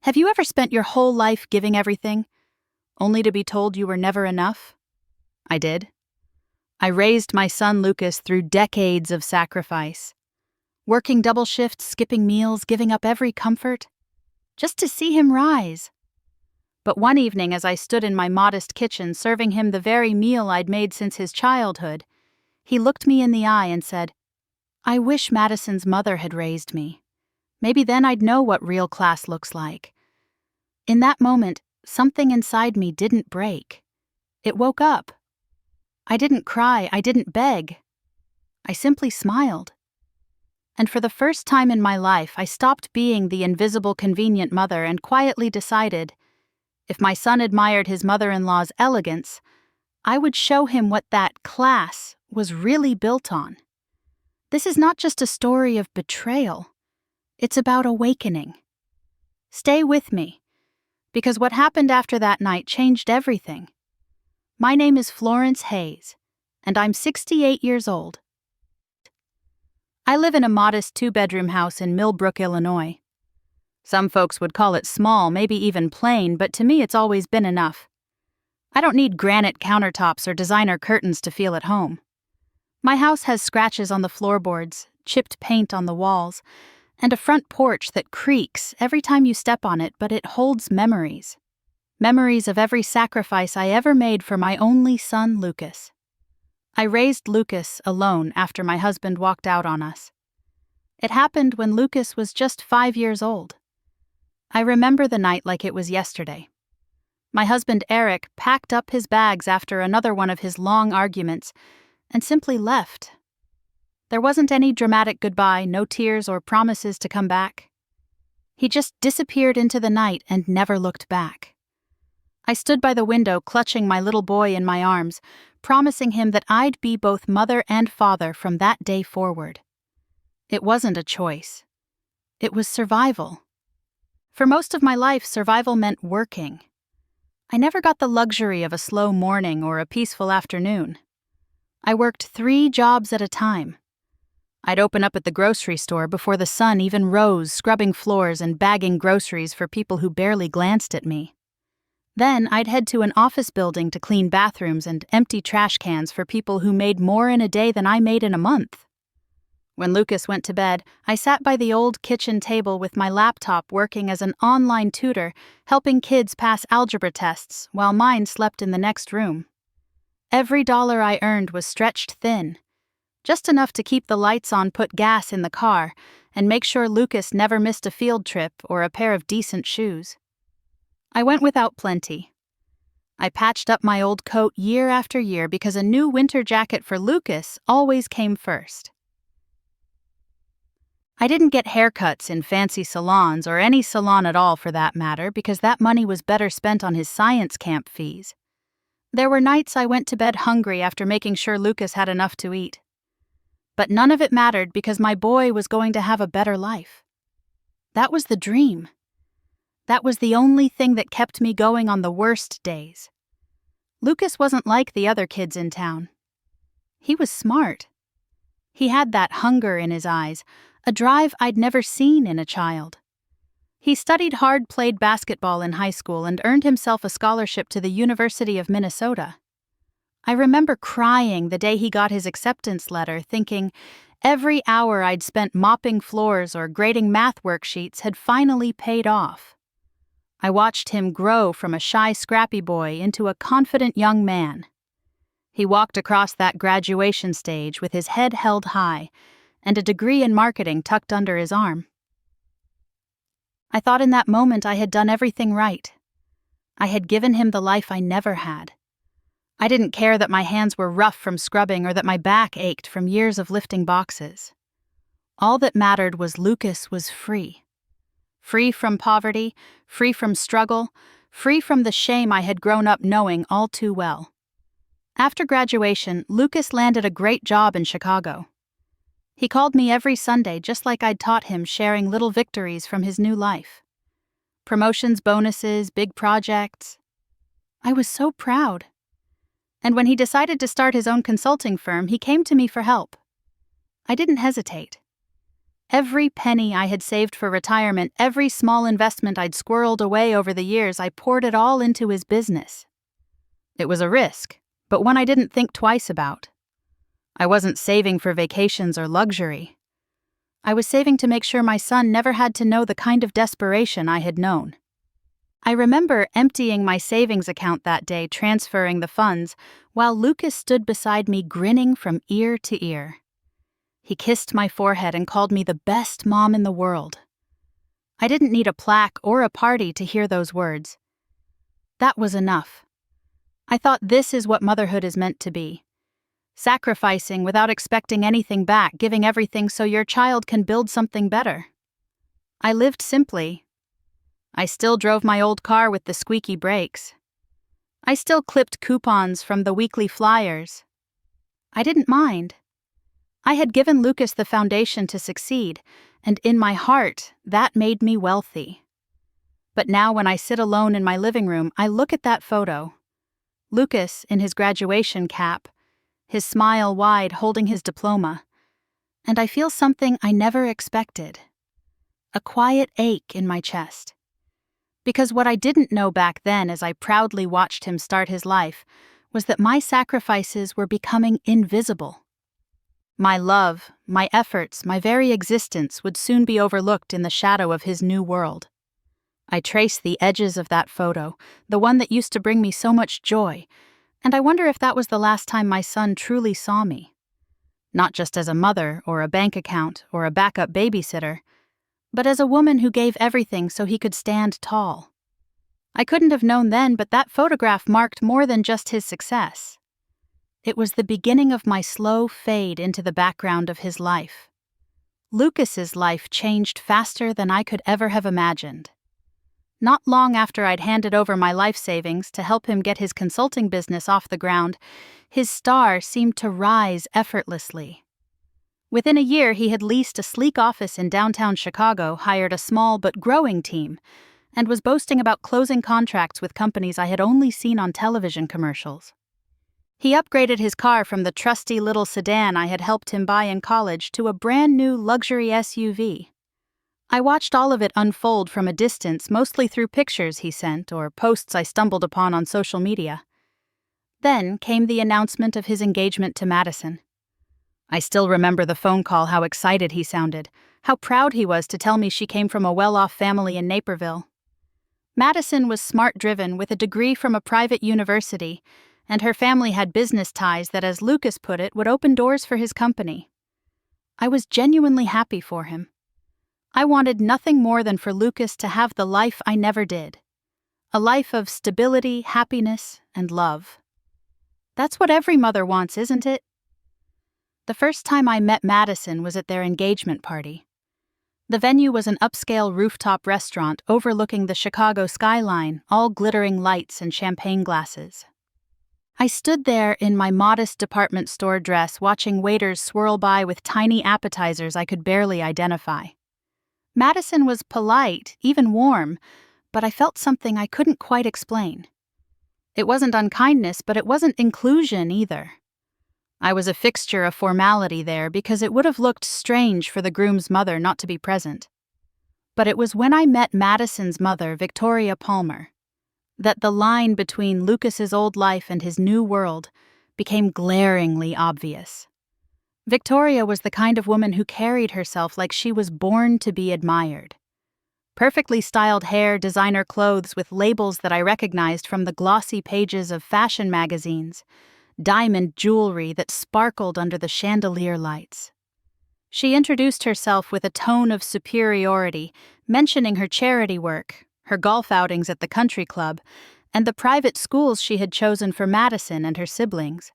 Have you ever spent your whole life giving everything, only to be told you were never enough? I did. I raised my son Lucas through decades of sacrifice, working double shifts, skipping meals, giving up every comfort, just to see him rise. But one evening, as I stood in my modest kitchen serving him the very meal I'd made since his childhood, he looked me in the eye and said, "I wish Madison's mother had raised me. Maybe then I'd know what real class looks like." In that moment, something inside me didn't break. It woke up. I didn't cry, I didn't beg. I simply smiled. And for the first time in my life, I stopped being the invisible, convenient mother and quietly decided, if my son admired his mother-in-law's elegance, I would show him what that class was really built on. This is not just a story of betrayal. It's about awakening. Stay with me, because what happened after that night changed everything. My name is Florence Hayes, and I'm 68 years old. I live in a modest 2-bedroom house in Millbrook, Illinois. Some folks would call it small, maybe even plain, but to me it's always been enough. I don't need granite countertops or designer curtains to feel at home. My house has scratches on the floorboards, chipped paint on the walls, and a front porch that creaks every time you step on it, but it holds memories. Memories of every sacrifice I ever made for my only son, Lucas. I raised Lucas alone after my husband walked out on us. It happened when Lucas was just 5 years old. I remember the night like it was yesterday. My husband Eric packed up his bags after another one of his long arguments and simply left. There wasn't any dramatic goodbye, no tears or promises to come back. He just disappeared into the night and never looked back. I stood by the window clutching my little boy in my arms, promising him that I'd be both mother and father from that day forward. It wasn't a choice. It was survival. For most of my life, survival meant working. I never got the luxury of a slow morning or a peaceful afternoon. I worked 3 jobs at a time. I'd open up at the grocery store before the sun even rose, scrubbing floors and bagging groceries for people who barely glanced at me. Then I'd head to an office building to clean bathrooms and empty trash cans for people who made more in a day than I made in a month. When Lucas went to bed, I sat by the old kitchen table with my laptop working as an online tutor, helping kids pass algebra tests while mine slept in the next room. Every dollar I earned was stretched thin, just enough to keep the lights on, put gas in the car, and make sure Lucas never missed a field trip or a pair of decent shoes. I went without plenty. I patched up my old coat year after year because a new winter jacket for Lucas always came first. I didn't get haircuts in fancy salons or any salon at all for that matter because that money was better spent on his science camp fees. There were nights I went to bed hungry after making sure Lucas had enough to eat. But none of it mattered because my boy was going to have a better life. That was the dream. That was the only thing that kept me going on the worst days. Lucas wasn't like the other kids in town. He was smart. He had that hunger in his eyes, a drive I'd never seen in a child. He studied hard, played basketball in high school, and earned himself a scholarship to the University of Minnesota. I remember crying the day he got his acceptance letter, thinking every hour I'd spent mopping floors or grading math worksheets had finally paid off. I watched him grow from a shy, scrappy boy into a confident young man. He walked across that graduation stage with his head held high and a degree in marketing tucked under his arm. I thought in that moment I had done everything right. I had given him the life I never had. I didn't care that my hands were rough from scrubbing or that my back ached from years of lifting boxes. All that mattered was Lucas was free. Free from poverty, free from struggle, free from the shame I had grown up knowing all too well. After graduation, Lucas landed a great job in Chicago. He called me every Sunday just like I'd taught him, sharing little victories from his new life. Promotions, bonuses, big projects. I was so proud. And when he decided to start his own consulting firm, he came to me for help. I didn't hesitate. Every penny I had saved for retirement, every small investment I'd squirreled away over the years, I poured it all into his business. It was a risk, but one I didn't think twice about. I wasn't saving for vacations or luxury. I was saving to make sure my son never had to know the kind of desperation I had known. I remember emptying my savings account that day, transferring the funds, while Lucas stood beside me grinning from ear to ear. He kissed my forehead and called me the best mom in the world. I didn't need a plaque or a party to hear those words. That was enough. I thought this is what motherhood is meant to be. Sacrificing without expecting anything back, giving everything so your child can build something better. I lived simply. I still drove my old car with the squeaky brakes. I still clipped coupons from the weekly flyers. I didn't mind. I had given Lucas the foundation to succeed, and in my heart, that made me wealthy. But now when I sit alone in my living room, I look at that photo. Lucas in his graduation cap, his smile wide holding his diploma, and I feel something I never expected. A quiet ache in my chest. Because what I didn't know back then as I proudly watched him start his life was that my sacrifices were becoming invisible. My love, my efforts, my very existence would soon be overlooked in the shadow of his new world. I trace the edges of that photo, the one that used to bring me so much joy, and I wonder if that was the last time my son truly saw me. Not just as a mother or a bank account or a backup babysitter, but as a woman who gave everything so he could stand tall. I couldn't have known then, but that photograph marked more than just his success. It was the beginning of my slow fade into the background of his life. Lucas's life changed faster than I could ever have imagined. Not long after I'd handed over my life savings to help him get his consulting business off the ground, his star seemed to rise effortlessly. Within a year, he had leased a sleek office in downtown Chicago, hired a small but growing team, and was boasting about closing contracts with companies I had only seen on television commercials. He upgraded his car from the trusty little sedan I had helped him buy in college to a brand new luxury SUV. I watched all of it unfold from a distance, mostly through pictures he sent or posts I stumbled upon on social media. Then came the announcement of his engagement to Madison. I still remember the phone call, how excited he sounded, how proud he was to tell me she came from a well-off family in Naperville. Madison was smart-driven with a degree from a private university, and her family had business ties that, as Lucas put it, would open doors for his company. I was genuinely happy for him. I wanted nothing more than for Lucas to have the life I never did. A life of stability, happiness, and love. That's what every mother wants, isn't it? The first time I met Madison was at their engagement party. The venue was an upscale rooftop restaurant overlooking the Chicago skyline, all glittering lights and champagne glasses. I stood there in my modest department store dress, watching waiters swirl by with tiny appetizers I could barely identify. Madison was polite, even warm, but I felt something I couldn't quite explain. It wasn't unkindness, but it wasn't inclusion either. I was a fixture of formality there because it would have looked strange for the groom's mother not to be present. But it was when I met Madison's mother, Victoria Palmer, that the line between Lucas's old life and his new world became glaringly obvious. Victoria was the kind of woman who carried herself like she was born to be admired. Perfectly styled hair, designer clothes with labels that I recognized from the glossy pages of fashion magazines, diamond jewelry that sparkled under the chandelier lights. She introduced herself with a tone of superiority, mentioning her charity work, her golf outings at the country club, and the private schools she had chosen for Madison and her siblings.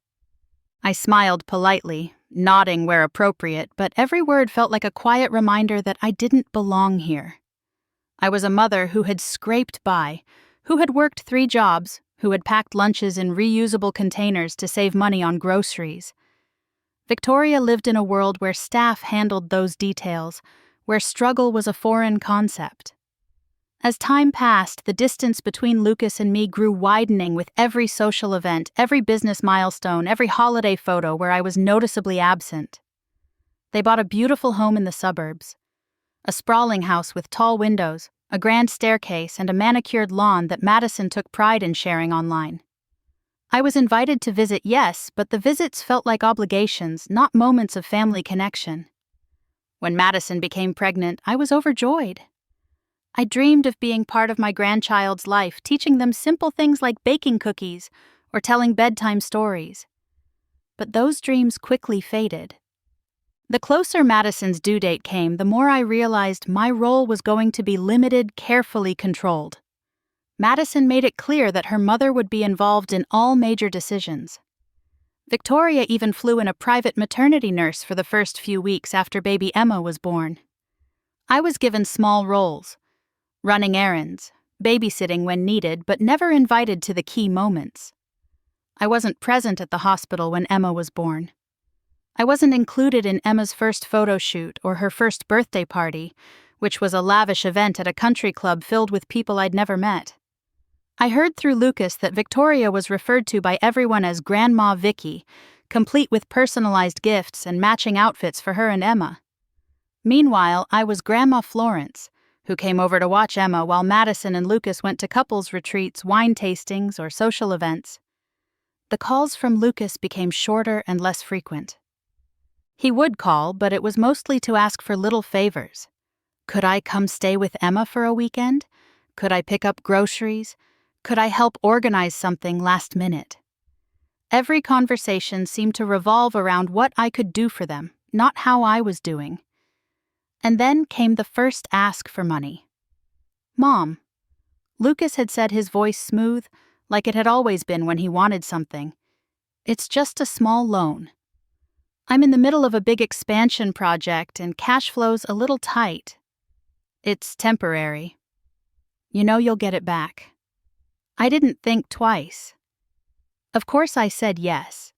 I smiled politely, nodding where appropriate, but every word felt like a quiet reminder that I didn't belong here. I was a mother who had scraped by, who had worked 3 jobs, who had packed lunches in reusable containers to save money on groceries. Victoria lived in a world where staff handled those details, where struggle was a foreign concept. As time passed, the distance between Lucas and me grew widening with every social event, every business milestone, every holiday photo where I was noticeably absent. They bought a beautiful home in the suburbs. A sprawling house with tall windows, a grand staircase, and a manicured lawn that Madison took pride in sharing online. I was invited to visit, yes, but the visits felt like obligations, not moments of family connection. When Madison became pregnant, I was overjoyed. I dreamed of being part of my grandchild's life, teaching them simple things like baking cookies or telling bedtime stories. But those dreams quickly faded. The closer Madison's due date came, the more I realized my role was going to be limited, carefully controlled. Madison made it clear that her mother would be involved in all major decisions. Victoria even flew in a private maternity nurse for the first few weeks after baby Emma was born. I was given small roles, running errands, babysitting when needed, but never invited to the key moments. I wasn't present at the hospital when Emma was born. I wasn't included in Emma's first photo shoot or her first birthday party, which was a lavish event at a country club filled with people I'd never met. I heard through Lucas that Victoria was referred to by everyone as Grandma Vicky, complete with personalized gifts and matching outfits for her and Emma. Meanwhile, I was Grandma Florence, who came over to watch Emma while Madison and Lucas went to couples retreats, wine tastings, or social events. The calls from Lucas became shorter and less frequent. He would call, but it was mostly to ask for little favors. Could I come stay with Emma for a weekend? Could I pick up groceries? Could I help organize something last minute? Every conversation seemed to revolve around what I could do for them, not how I was doing. And then came the first ask for money. Mom. Lucas had said, his voice smooth, like it had always been when he wanted something. It's just a small loan. I'm in the middle of a big expansion project and cash flow's a little tight. It's temporary. You know you'll get it back. I didn't think twice. Of course I said yes.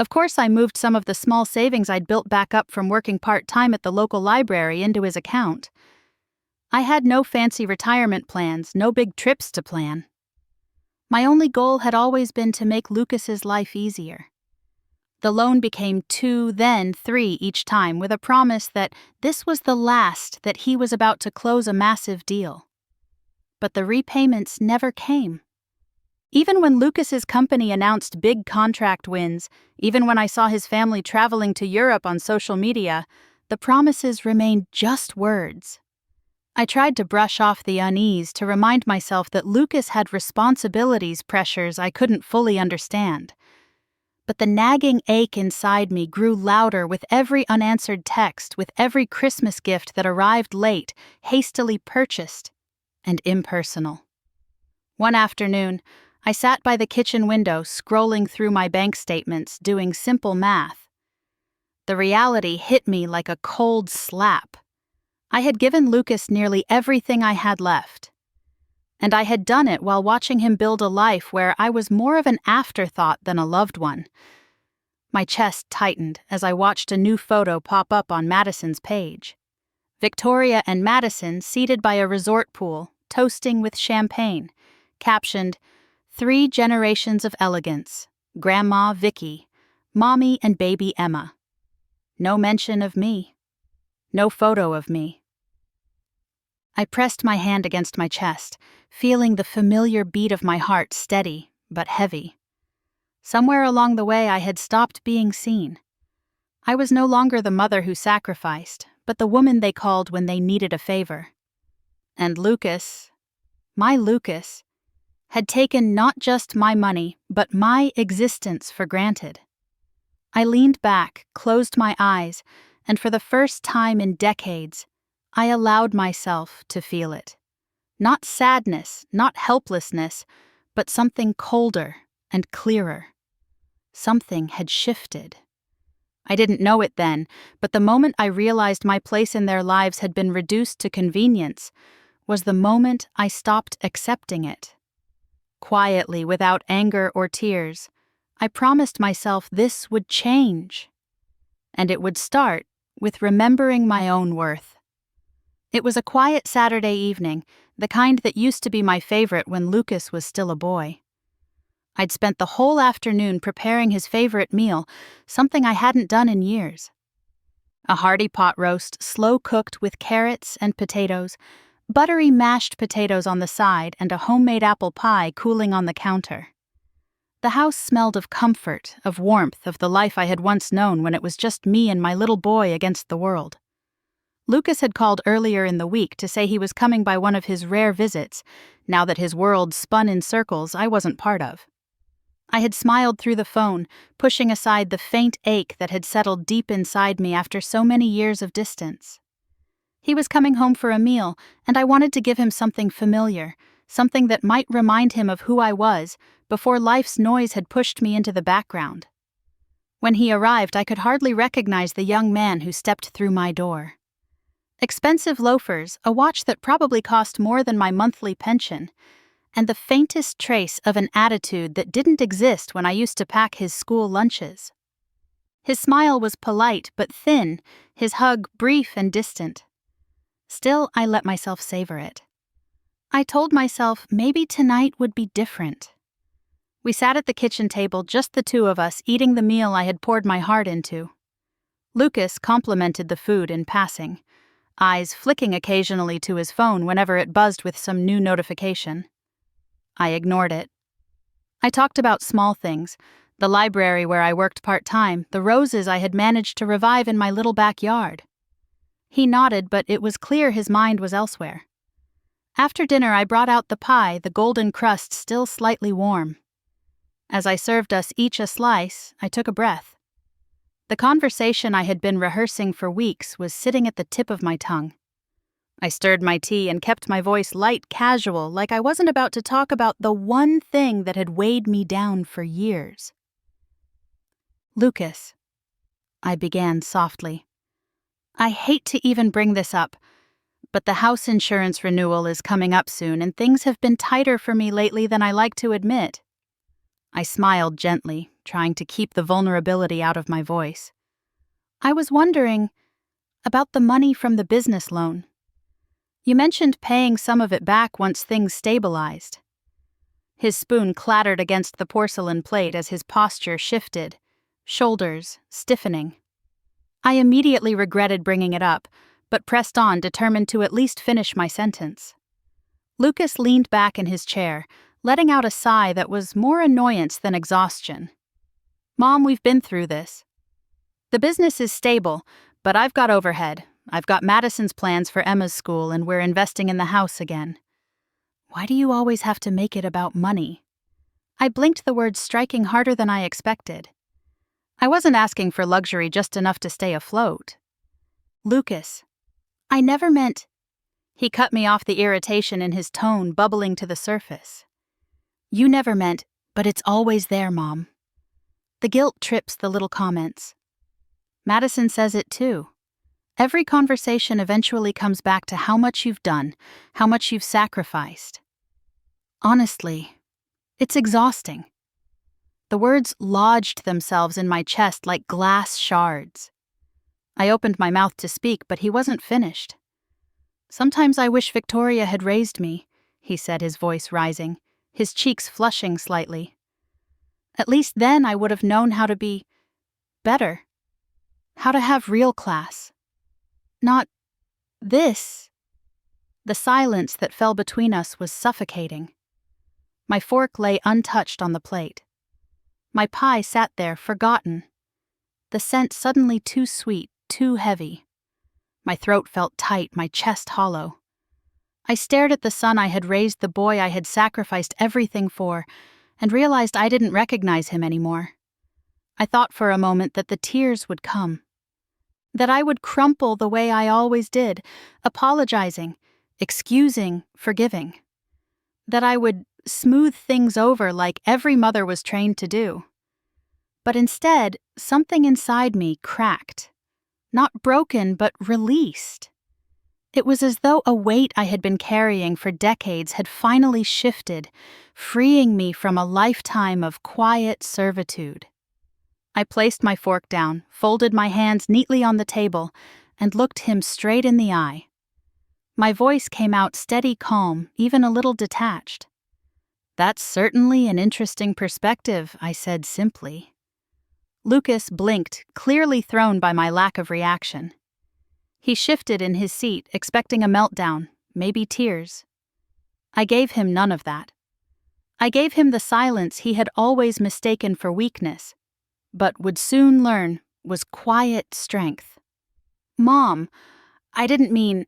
Of course I moved some of the small savings I'd built back up from working part-time at the local library into his account. I had no fancy retirement plans, no big trips to plan. My only goal had always been to make Lucas's life easier. The loan became 2, then 3 each time, with a promise that this was the last, that he was about to close a massive deal. But the repayments never came. Even when Lucas's company announced big contract wins, even when I saw his family traveling to Europe on social media, the promises remained just words. I tried to brush off the unease, to remind myself that Lucas had responsibilities, pressures I couldn't fully understand. But the nagging ache inside me grew louder with every unanswered text, with every Christmas gift that arrived late, hastily purchased, and impersonal. One afternoon, I sat by the kitchen window, scrolling through my bank statements, doing simple math. The reality hit me like a cold slap. I had given Lucas nearly everything I had left. And I had done it while watching him build a life where I was more of an afterthought than a loved one. My chest tightened as I watched a new photo pop up on Madison's page. Victoria and Madison seated by a resort pool, toasting with champagne, captioned, 3 generations of elegance, Grandma Vicky, Mommy and baby Emma. No mention of me. No photo of me. I pressed my hand against my chest, feeling the familiar beat of my heart steady but heavy. Somewhere along the way I had stopped being seen. I was no longer the mother who sacrificed, but the woman they called when they needed a favor. And Lucas, my Lucas, had taken not just my money, but my existence for granted. I leaned back, closed my eyes, and for the first time in decades, I allowed myself to feel it. Not sadness, not helplessness, but something colder and clearer. Something had shifted. I didn't know it then, but the moment I realized my place in their lives had been reduced to convenience was the moment I stopped accepting it. Quietly, without anger or tears, I promised myself this would change. And it would start with remembering my own worth. It was a quiet Saturday evening, the kind that used to be my favorite when Lucas was still a boy. I'd spent the whole afternoon preparing his favorite meal, something I hadn't done in years. A hearty pot roast, slow-cooked with carrots and potatoes, buttery mashed potatoes on the side, and a homemade apple pie cooling on the counter. The house smelled of comfort, of warmth, of the life I had once known when it was just me and my little boy against the world. Lucas had called earlier in the week to say he was coming by one of his rare visits, now that his world spun in circles I wasn't part of. I had smiled through the phone, pushing aside the faint ache that had settled deep inside me after so many years of distance. He was coming home for a meal, and I wanted to give him something familiar, something that might remind him of who I was before life's noise had pushed me into the background. When he arrived, I could hardly recognize the young man who stepped through my door. Expensive loafers, a watch that probably cost more than my monthly pension, and the faintest trace of an attitude that didn't exist when I used to pack his school lunches. His smile was polite but thin, his hug brief and distant. Still, I let myself savor it. I told myself maybe tonight would be different. We sat at the kitchen table, just the two of us, eating the meal I had poured my heart into. Lucas complimented the food in passing, eyes flicking occasionally to his phone whenever it buzzed with some new notification. I ignored it. I talked about small things, the library where I worked part-time, the roses I had managed to revive in my little backyard. He nodded, but it was clear his mind was elsewhere. After dinner, I brought out the pie, the golden crust still slightly warm. As I served us each a slice, I took a breath. The conversation I had been rehearsing for weeks was sitting at the tip of my tongue. I stirred my tea and kept my voice light, casual, like I wasn't about to talk about the one thing that had weighed me down for years. Lucas, I began softly. I hate to even bring this up, but the house insurance renewal is coming up soon and things have been tighter for me lately than I like to admit. I smiled gently, trying to keep the vulnerability out of my voice. I was wondering about the money from the business loan. You mentioned paying some of it back once things stabilized. His spoon clattered against the porcelain plate as his posture shifted, shoulders stiffening. I immediately regretted bringing it up, but pressed on, determined to at least finish my sentence. Lucas leaned back in his chair, letting out a sigh that was more annoyance than exhaustion. Mom, we've been through this. The business is stable, but I've got overhead. I've got Madison's plans for Emma's school, and we're investing in the house again. Why do you always have to make it about money? I blinked, the words striking harder than I expected. I wasn't asking for luxury, just enough to stay afloat. Lucas, I never meant... He cut me off, the irritation in his tone bubbling to the surface. You never meant, but it's always there, Mom. The guilt trips the little comments. Madison says it too. Every conversation eventually comes back to how much you've done, how much you've sacrificed. Honestly, it's exhausting. The words lodged themselves in my chest like glass shards. I opened my mouth to speak, but he wasn't finished. Sometimes I wish Victoria had raised me, he said, his voice rising, his cheeks flushing slightly. At least then I would have known how to be better, how to have real class. Not this. The silence that fell between us was suffocating. My fork lay untouched on the plate. My pie sat there, forgotten. The scent suddenly too sweet, too heavy. My throat felt tight, my chest hollow. I stared at the son I had raised, the boy I had sacrificed everything for, and realized I didn't recognize him anymore. I thought for a moment that the tears would come. That I would crumple the way I always did, apologizing, excusing, forgiving. That I would smooth things over like every mother was trained to do. But instead, something inside me cracked. Not broken, but released. It was as though a weight I had been carrying for decades had finally shifted, freeing me from a lifetime of quiet servitude. I placed my fork down, folded my hands neatly on the table, and looked him straight in the eye. My voice came out steady, calm, even a little detached. "That's certainly an interesting perspective," I said simply. Lucas blinked, clearly thrown by my lack of reaction. He shifted in his seat, expecting a meltdown, maybe tears. I gave him none of that. I gave him the silence he had always mistaken for weakness, but would soon learn was quiet strength. "Mom, I didn't mean—"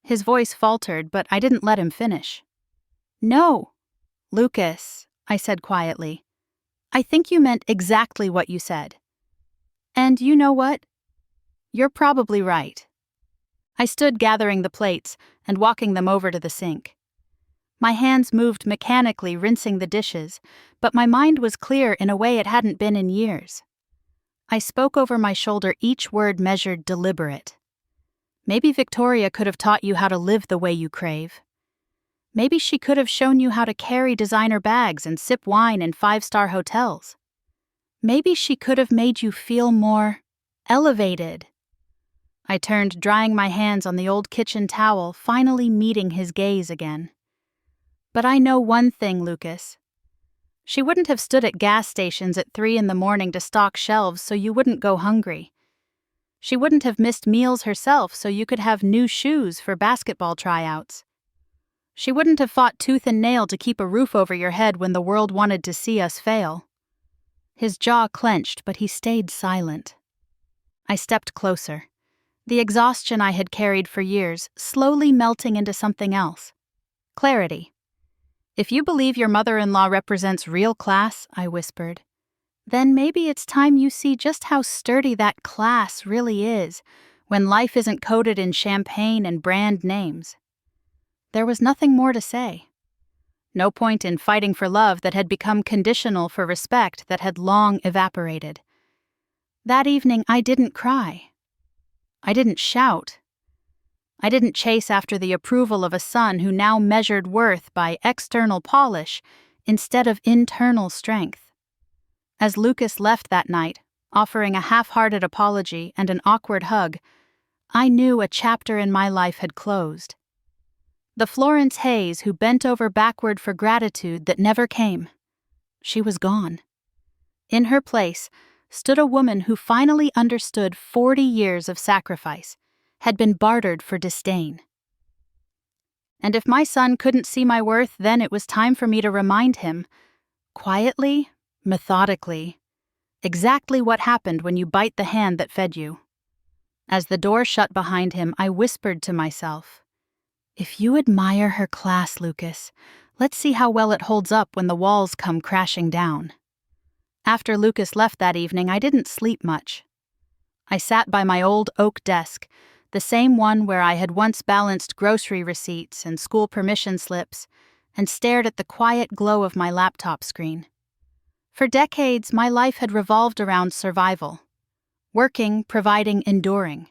His voice faltered, but I didn't let him finish. "No, Lucas," I said quietly. "I think you meant exactly what you said. And you know what? You're probably right." I stood gathering the plates and walking them over to the sink. My hands moved mechanically, rinsing the dishes, but my mind was clear in a way it hadn't been in years. I spoke over my shoulder, each word measured, deliberate. Maybe Victoria could have taught you how to live the way you crave. Maybe she could have shown you how to carry designer bags and sip wine in 5-star hotels. Maybe she could have made you feel more elevated. I turned, drying my hands on the old kitchen towel, finally meeting his gaze again. But I know one thing, Lucas. She wouldn't have stood at gas stations at 3 a.m. to stock shelves so you wouldn't go hungry. She wouldn't have missed meals herself so you could have new shoes for basketball tryouts. She wouldn't have fought tooth and nail to keep a roof over your head when the world wanted to see us fail. His jaw clenched, but he stayed silent. I stepped closer. The exhaustion I had carried for years, slowly melting into something else. Clarity. "If you believe your mother-in-law represents real class," I whispered, "then maybe it's time you see just how sturdy that class really is when life isn't coated in champagne and brand names." There was nothing more to say. No point in fighting for love that had become conditional for respect that had long evaporated. That evening I didn't cry. I didn't shout. I didn't chase after the approval of a son who now measured worth by external polish instead of internal strength. As Lucas left that night, offering a half-hearted apology and an awkward hug, I knew a chapter in my life had closed. The Florence Hayes who bent over backward for gratitude that never came. She was gone. In her place stood a woman who finally understood 40 years of sacrifice had been bartered for disdain. And if my son couldn't see my worth, then it was time for me to remind him, quietly, methodically, exactly what happened when you bite the hand that fed you. As the door shut behind him, I whispered to myself, "If you admire her class, Lucas, let's see how well it holds up when the walls come crashing down." After Lucas left that evening, I didn't sleep much. I sat by my old oak desk, the same one where I had once balanced grocery receipts and school permission slips, and stared at the quiet glow of my laptop screen. For decades, my life had revolved around survival. Working, providing, enduring.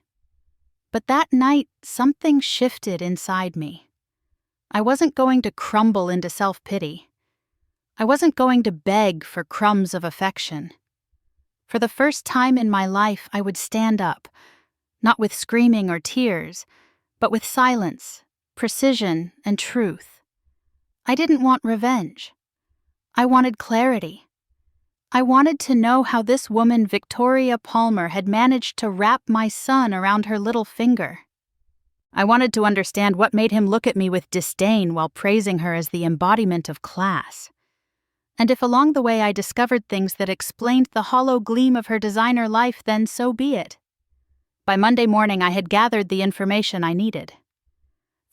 But that night, something shifted inside me. I wasn't going to crumble into self-pity. I wasn't going to beg for crumbs of affection. For the first time in my life, I would stand up, not with screaming or tears, but with silence, precision, and truth. I didn't want revenge. I wanted clarity. I wanted to know how this woman, Victoria Palmer, had managed to wrap my son around her little finger. I wanted to understand what made him look at me with disdain while praising her as the embodiment of class. And if along the way I discovered things that explained the hollow gleam of her designer life, then so be it. By Monday morning, I had gathered the information I needed.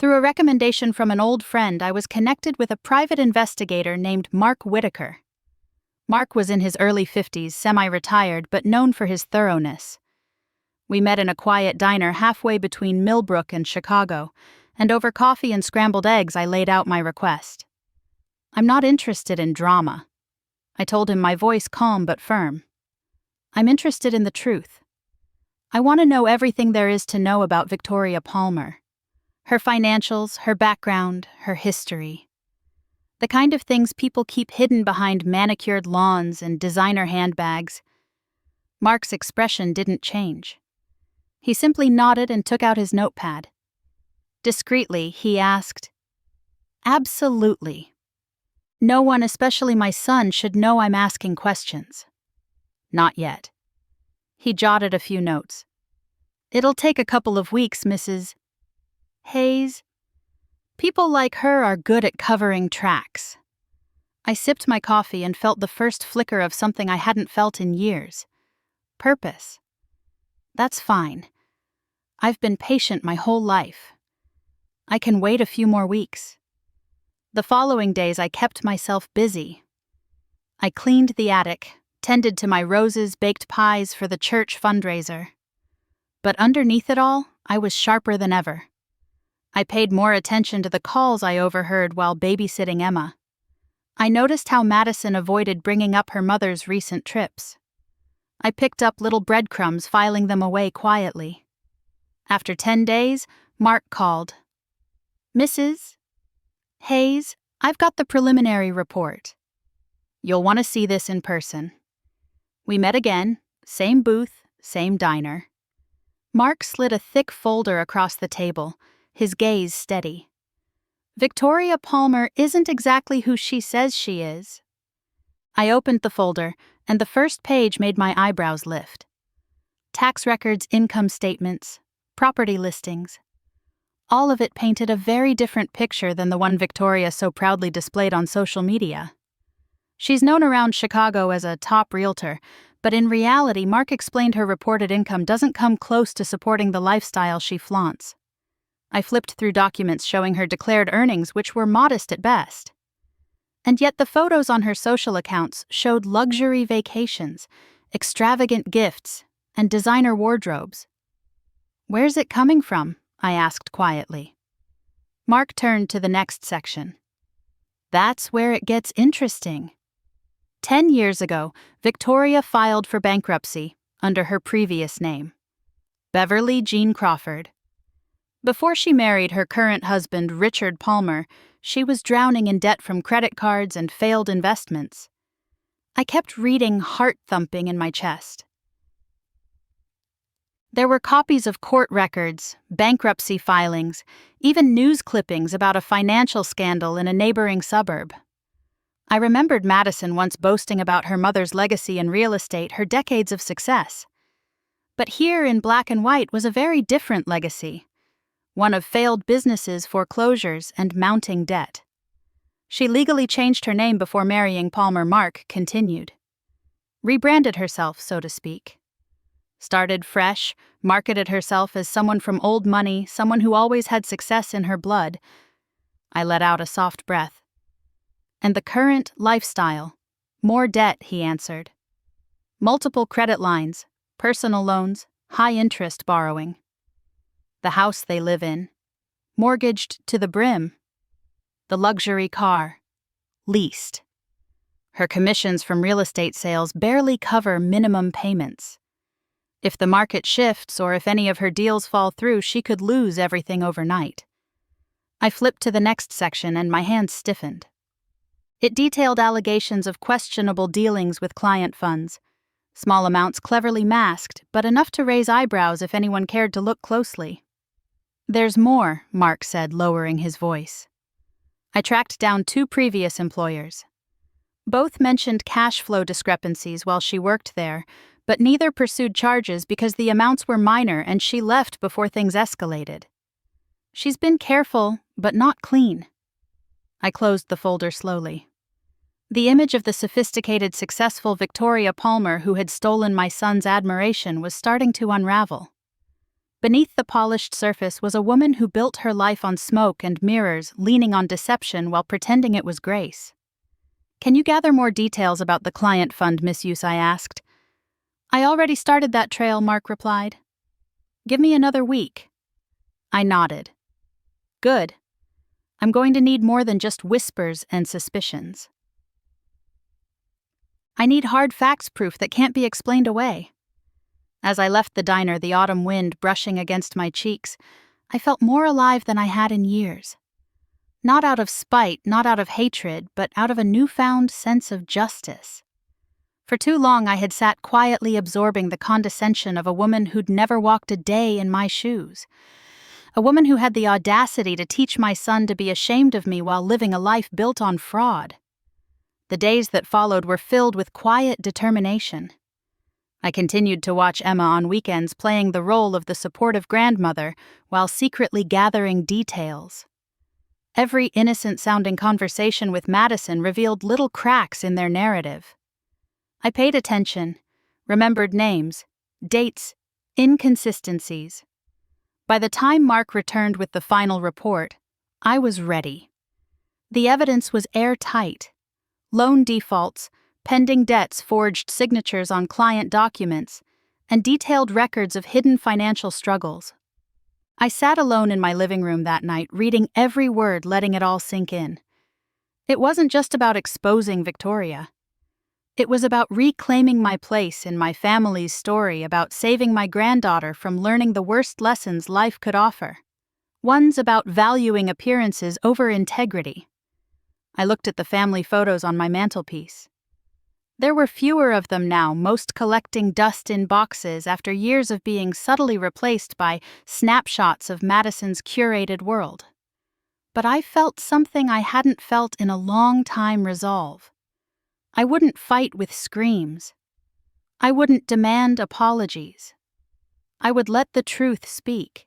Through a recommendation from an old friend, I was connected with a private investigator named Mark Whitaker. Mark was in his early 50s, semi-retired, but known for his thoroughness. We met in a quiet diner halfway between Millbrook and Chicago, and over coffee and scrambled eggs I laid out my request. "I'm not interested in drama," I told him, my voice calm but firm. "I'm interested in the truth. I want to know everything there is to know about Victoria Palmer. Her financials, her background, her history. The kind of things people keep hidden behind manicured lawns and designer handbags." Mark's expression didn't change. He simply nodded and took out his notepad. Discreetly, he asked, "Absolutely. No one, especially my son, should know I'm asking questions." "Not yet." He jotted a few notes. "It'll take a couple of weeks, Mrs. Hayes. People like her are good at covering tracks." I sipped my coffee and felt the first flicker of something I hadn't felt in years. Purpose. That's fine. I've been patient my whole life. I can wait a few more weeks. The following days I kept myself busy. I cleaned the attic, tended to my roses, baked pies for the church fundraiser. But underneath it all, I was sharper than ever. I paid more attention to the calls I overheard while babysitting Emma. I noticed how Madison avoided bringing up her mother's recent trips. I picked up little breadcrumbs, filing them away quietly. After 10 days, Mark called. "Mrs. Hayes, I've got the preliminary report. You'll want to see this in person." We met again, same booth, same diner. Mark slid a thick folder across the table, his gaze steady. "Victoria Palmer isn't exactly who she says she is." I opened the folder, and the first page made my eyebrows lift. Tax records, income statements, property listings. All of it painted a very different picture than the one Victoria so proudly displayed on social media. She's known around Chicago as a top realtor, but in reality, Mark explained her reported income doesn't come close to supporting the lifestyle she flaunts. I flipped through documents showing her declared earnings, which were modest at best. And yet the photos on her social accounts showed luxury vacations, extravagant gifts, and designer wardrobes. "Where's it coming from?" I asked quietly. Mark turned to the next section. "That's where it gets interesting." 10 years ago, Victoria filed for bankruptcy under her previous name, Beverly Jean Crawford. Before she married her current husband, Richard Palmer, she was drowning in debt from credit cards and failed investments. I kept reading, heart thumping in my chest. There were copies of court records, bankruptcy filings, even news clippings about a financial scandal in a neighboring suburb. I remembered Madison once boasting about her mother's legacy in real estate, her decades of success. But here in black and white was a very different legacy, one of failed businesses, foreclosures, and mounting debt. She legally changed her name before marrying Palmer. Mark continued. Rebranded herself, so to speak. Started fresh, marketed herself as someone from old money, someone who always had success in her blood. I let out a soft breath. "And the current lifestyle. More debt," he answered. "Multiple credit lines, personal loans, high-interest borrowing. The house they live in, mortgaged to the brim. The luxury car, leased. Her commissions from real estate sales barely cover minimum payments. If the market shifts or if any of her deals fall through, she could lose everything overnight." I flipped to the next section and my hands stiffened. It detailed allegations of questionable dealings with client funds, small amounts cleverly masked, but enough to raise eyebrows if anyone cared to look closely. "There's more," Mark said, lowering his voice. I tracked down 2 previous employers. Both mentioned cash flow discrepancies while she worked there, but neither pursued charges because the amounts were minor and she left before things escalated. She's been careful, but not clean. I closed the folder slowly. The image of the sophisticated, successful Victoria Palmer who had stolen my son's admiration was starting to unravel. Beneath the polished surface was a woman who built her life on smoke and mirrors, leaning on deception while pretending it was grace. "Can you gather more details about the client fund misuse?" I asked. "I already started that trail," Mark replied. "Give me another week." I nodded. "Good. I'm going to need more than just whispers and suspicions. I need hard facts, proof that can't be explained away." As I left the diner, the autumn wind brushing against my cheeks, I felt more alive than I had in years. Not out of spite, not out of hatred, but out of a newfound sense of justice. For too long I had sat quietly absorbing the condescension of a woman who'd never walked a day in my shoes. A woman who had the audacity to teach my son to be ashamed of me while living a life built on fraud. The days that followed were filled with quiet determination. I continued to watch Emma on weekends, playing the role of the supportive grandmother while secretly gathering details. Every innocent-sounding conversation with Madison revealed little cracks in their narrative. I paid attention, remembered names, dates, inconsistencies. By the time Mark returned with the final report, I was ready. The evidence was airtight. Loan defaults, pending debts, forged signatures on client documents, and detailed records of hidden financial struggles. I sat alone in my living room that night, reading every word, letting it all sink in. It wasn't just about exposing Victoria. It was about reclaiming my place in my family's story, about saving my granddaughter from learning the worst lessons life could offer. One's about valuing appearances over integrity. I looked at the family photos on my mantelpiece. There were fewer of them now, most collecting dust in boxes after years of being subtly replaced by snapshots of Madison's curated world. But I felt something I hadn't felt in a long time: resolve. I wouldn't fight with screams. I wouldn't demand apologies. I would let the truth speak.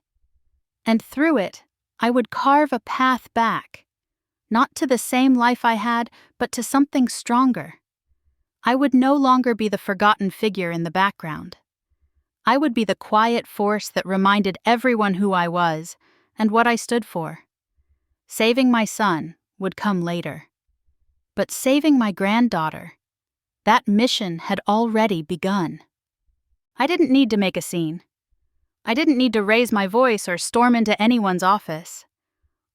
And through it, I would carve a path back, not to the same life I had, but to something stronger. I would no longer be the forgotten figure in the background. I would be the quiet force that reminded everyone who I was and what I stood for. Saving my son would come later. But saving my granddaughter, that mission had already begun. I didn't need to make a scene. I didn't need to raise my voice or storm into anyone's office.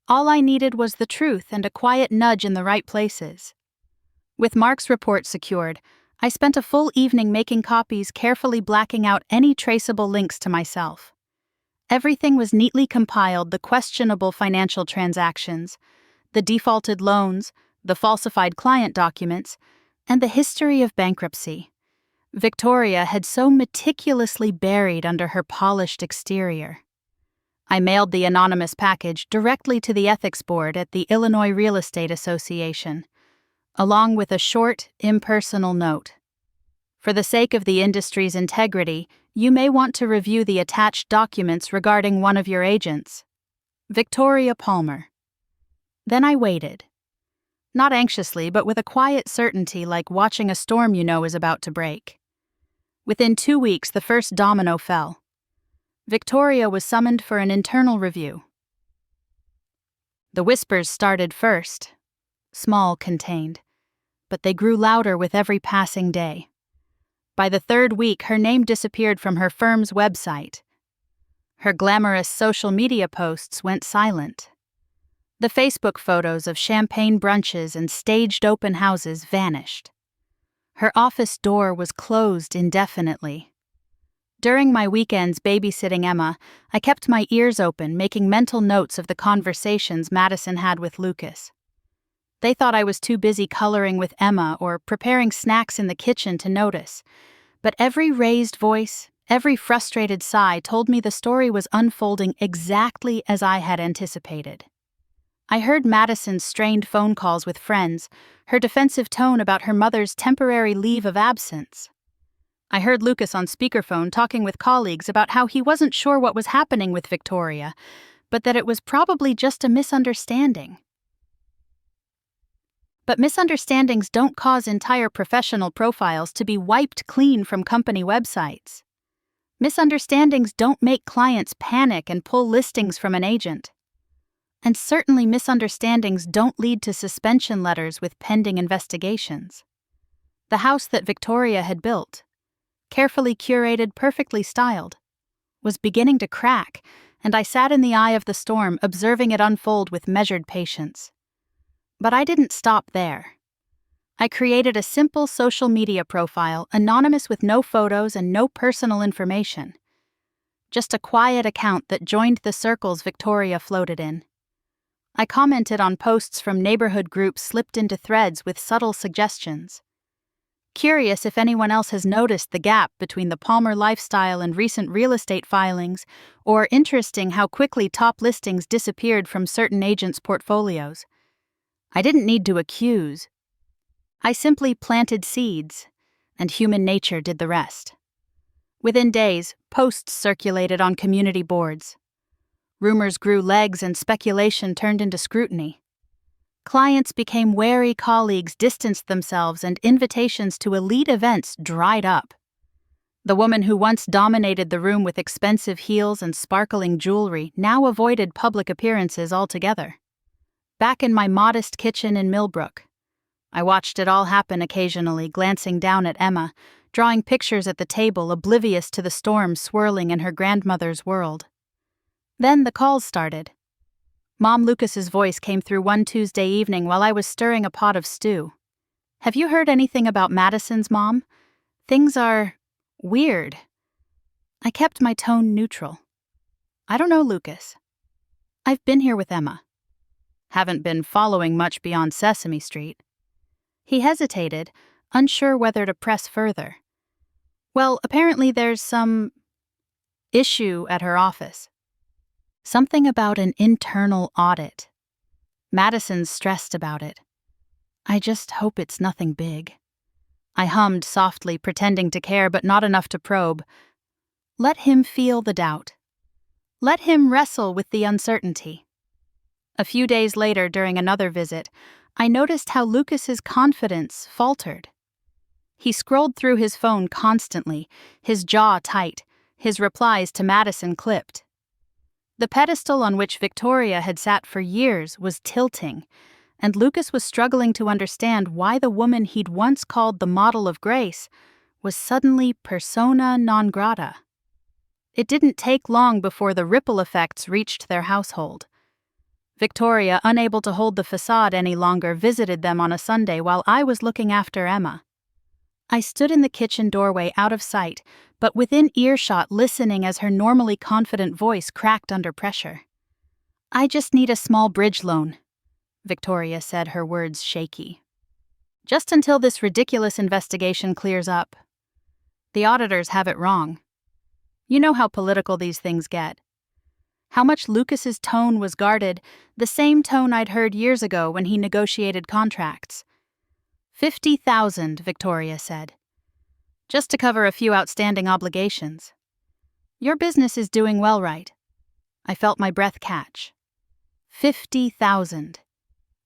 All I needed was the truth and a quiet nudge in the right places. With Mark's report secured, I spent a full evening making copies, carefully blacking out any traceable links to myself. Everything was neatly compiled: the questionable financial transactions, the defaulted loans, the falsified client documents, and the history of bankruptcy. Victoria had so meticulously buried under her polished exterior. I mailed the anonymous package directly to the ethics board at the Illinois Real Estate Association, along with a short, impersonal note. For the sake of the industry's integrity, you may want to review the attached documents regarding one of your agents. Victoria Palmer. Then I waited. Not anxiously, but with a quiet certainty, like watching a storm you know is about to break. Within 2 weeks, the first domino fell. Victoria was summoned for an internal review. The whispers started first, small, contained, but they grew louder with every passing day. By the 3rd week, her name disappeared from her firm's website. Her glamorous social media posts went silent. The Facebook photos of champagne brunches and staged open houses vanished. Her office door was closed indefinitely. During my weekends babysitting Emma, I kept my ears open, making mental notes of the conversations Madison had with Lucas. They thought I was too busy coloring with Emma or preparing snacks in the kitchen to notice, but every raised voice, every frustrated sigh told me the story was unfolding exactly as I had anticipated. I heard Madison's strained phone calls with friends, her defensive tone about her mother's temporary leave of absence. I heard Lucas on speakerphone talking with colleagues about how he wasn't sure what was happening with Victoria, but that it was probably just a misunderstanding. But misunderstandings don't cause entire professional profiles to be wiped clean from company websites. Misunderstandings don't make clients panic and pull listings from an agent. And certainly misunderstandings don't lead to suspension letters with pending investigations. The house that Victoria had built, carefully curated, perfectly styled, was beginning to crack, and I sat in the eye of the storm, observing it unfold with measured patience. But I didn't stop there. I created a simple social media profile, anonymous with no photos and no personal information. Just a quiet account that joined the circles Victoria floated in. I commented on posts from neighborhood groups, slipped into threads with subtle suggestions. Curious if anyone else has noticed the gap between the Palmer lifestyle and recent real estate filings, or interesting how quickly top listings disappeared from certain agents' portfolios. I didn't need to accuse. I simply planted seeds, and human nature did the rest. Within days, posts circulated on community boards. Rumors grew legs and speculation turned into scrutiny. Clients became wary, colleagues distanced themselves, and invitations to elite events dried up. The woman who once dominated the room with expensive heels and sparkling jewelry now avoided public appearances altogether. Back in my modest kitchen in Millbrook, I watched it all happen occasionally, glancing down at Emma, drawing pictures at the table, oblivious to the storm swirling in her grandmother's world. Then the calls started. Mom Lucas's voice came through one Tuesday evening while I was stirring a pot of stew. "Have you heard anything about Madison's mom? Things are weird." I kept my tone neutral. "I don't know, Lucas. I've been here with Emma. Haven't been following much beyond Sesame Street." He hesitated, unsure whether to press further. "Well, apparently there's some issue at her office. Something about an internal audit. Madison's stressed about it. I just hope it's nothing big." I hummed softly, pretending to care, but not enough to probe. Let him feel the doubt. Let him wrestle with the uncertainty. A few days later, during another visit, I noticed how Lucas's confidence faltered. He scrolled through his phone constantly, his jaw tight, his replies to Madison clipped. The pedestal on which Victoria had sat for years was tilting, and Lucas was struggling to understand why the woman he'd once called the model of grace was suddenly persona non grata. It didn't take long before the ripple effects reached their household. Victoria, unable to hold the facade any longer, visited them on a Sunday while I was looking after Emma. I stood in the kitchen doorway out of sight, but within earshot, listening as her normally confident voice cracked under pressure. "I just need a small bridge loan," Victoria said, her words shaky. "Just until this ridiculous investigation clears up. The auditors have it wrong. You know how political these things get." How much Lucas's tone was guarded, the same tone I'd heard years ago when he negotiated contracts. 50,000, Victoria said. "Just to cover a few outstanding obligations. Your business is doing well, right?" I felt my breath catch. 50,000.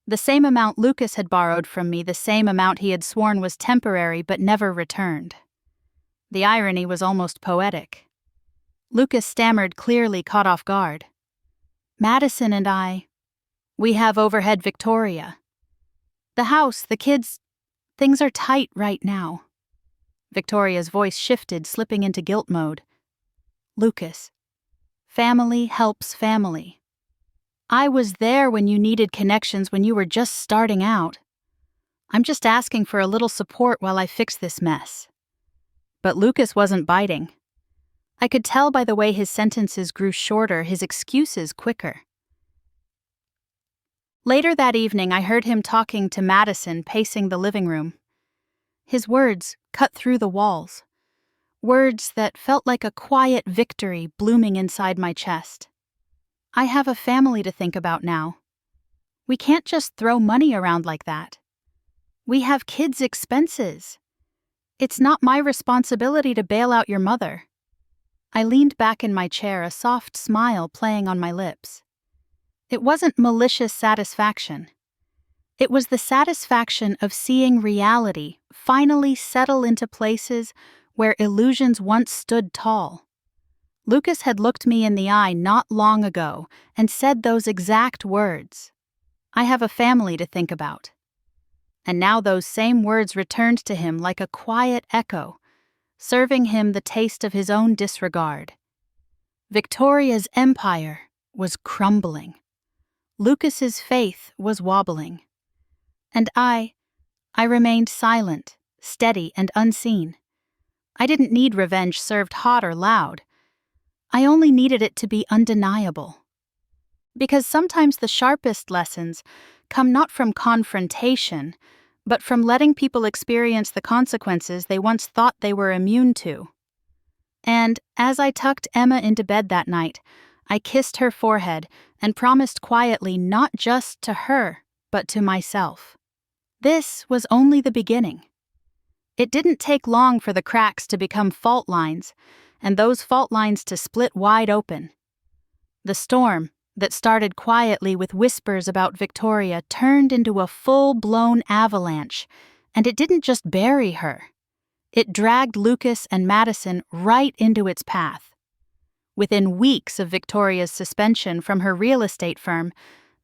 The same amount Lucas had borrowed from me, the same amount he had sworn was temporary but never returned. The irony was almost poetic. Lucas stammered, clearly caught off guard. "Madison and we have overhead Victoria. The house, the kids, things are tight right now." Victoria's voice shifted, slipping into guilt mode. "Lucas, family helps family. I was there when you needed connections, when you were just starting out. I'm just asking for a little support while I fix this mess." But Lucas wasn't biting. I could tell by the way his sentences grew shorter, his excuses quicker. Later that evening, I heard him talking to Madison, pacing the living room. His words cut through the walls. Words that felt like a quiet victory blooming inside my chest. "I have a family to think about now. We can't just throw money around like that. We have kids' expenses. It's not my responsibility to bail out your mother." I leaned back in my chair, a soft smile playing on my lips. It wasn't malicious satisfaction. It was the satisfaction of seeing reality finally settle into places where illusions once stood tall. Lucas had looked me in the eye not long ago and said those exact words. "I have a family to think about." And now those same words returned to him like a quiet echo, serving him the taste of his own disregard. Victoria's empire was crumbling. Lucas's faith was wobbling. And I remained silent, steady, and unseen. I didn't need revenge served hot or loud. I only needed it to be undeniable. Because sometimes the sharpest lessons come not from confrontation, but from letting people experience the consequences they once thought they were immune to. And as I tucked Emma into bed that night, I kissed her forehead and promised quietly not just to her, but to myself. This was only the beginning. It didn't take long for the cracks to become fault lines, and those fault lines to split wide open. The storm, that started quietly with whispers about Victoria, turned into a full-blown avalanche, and it didn't just bury her. It dragged Lucas and Madison right into its path. Within weeks of Victoria's suspension from her real estate firm,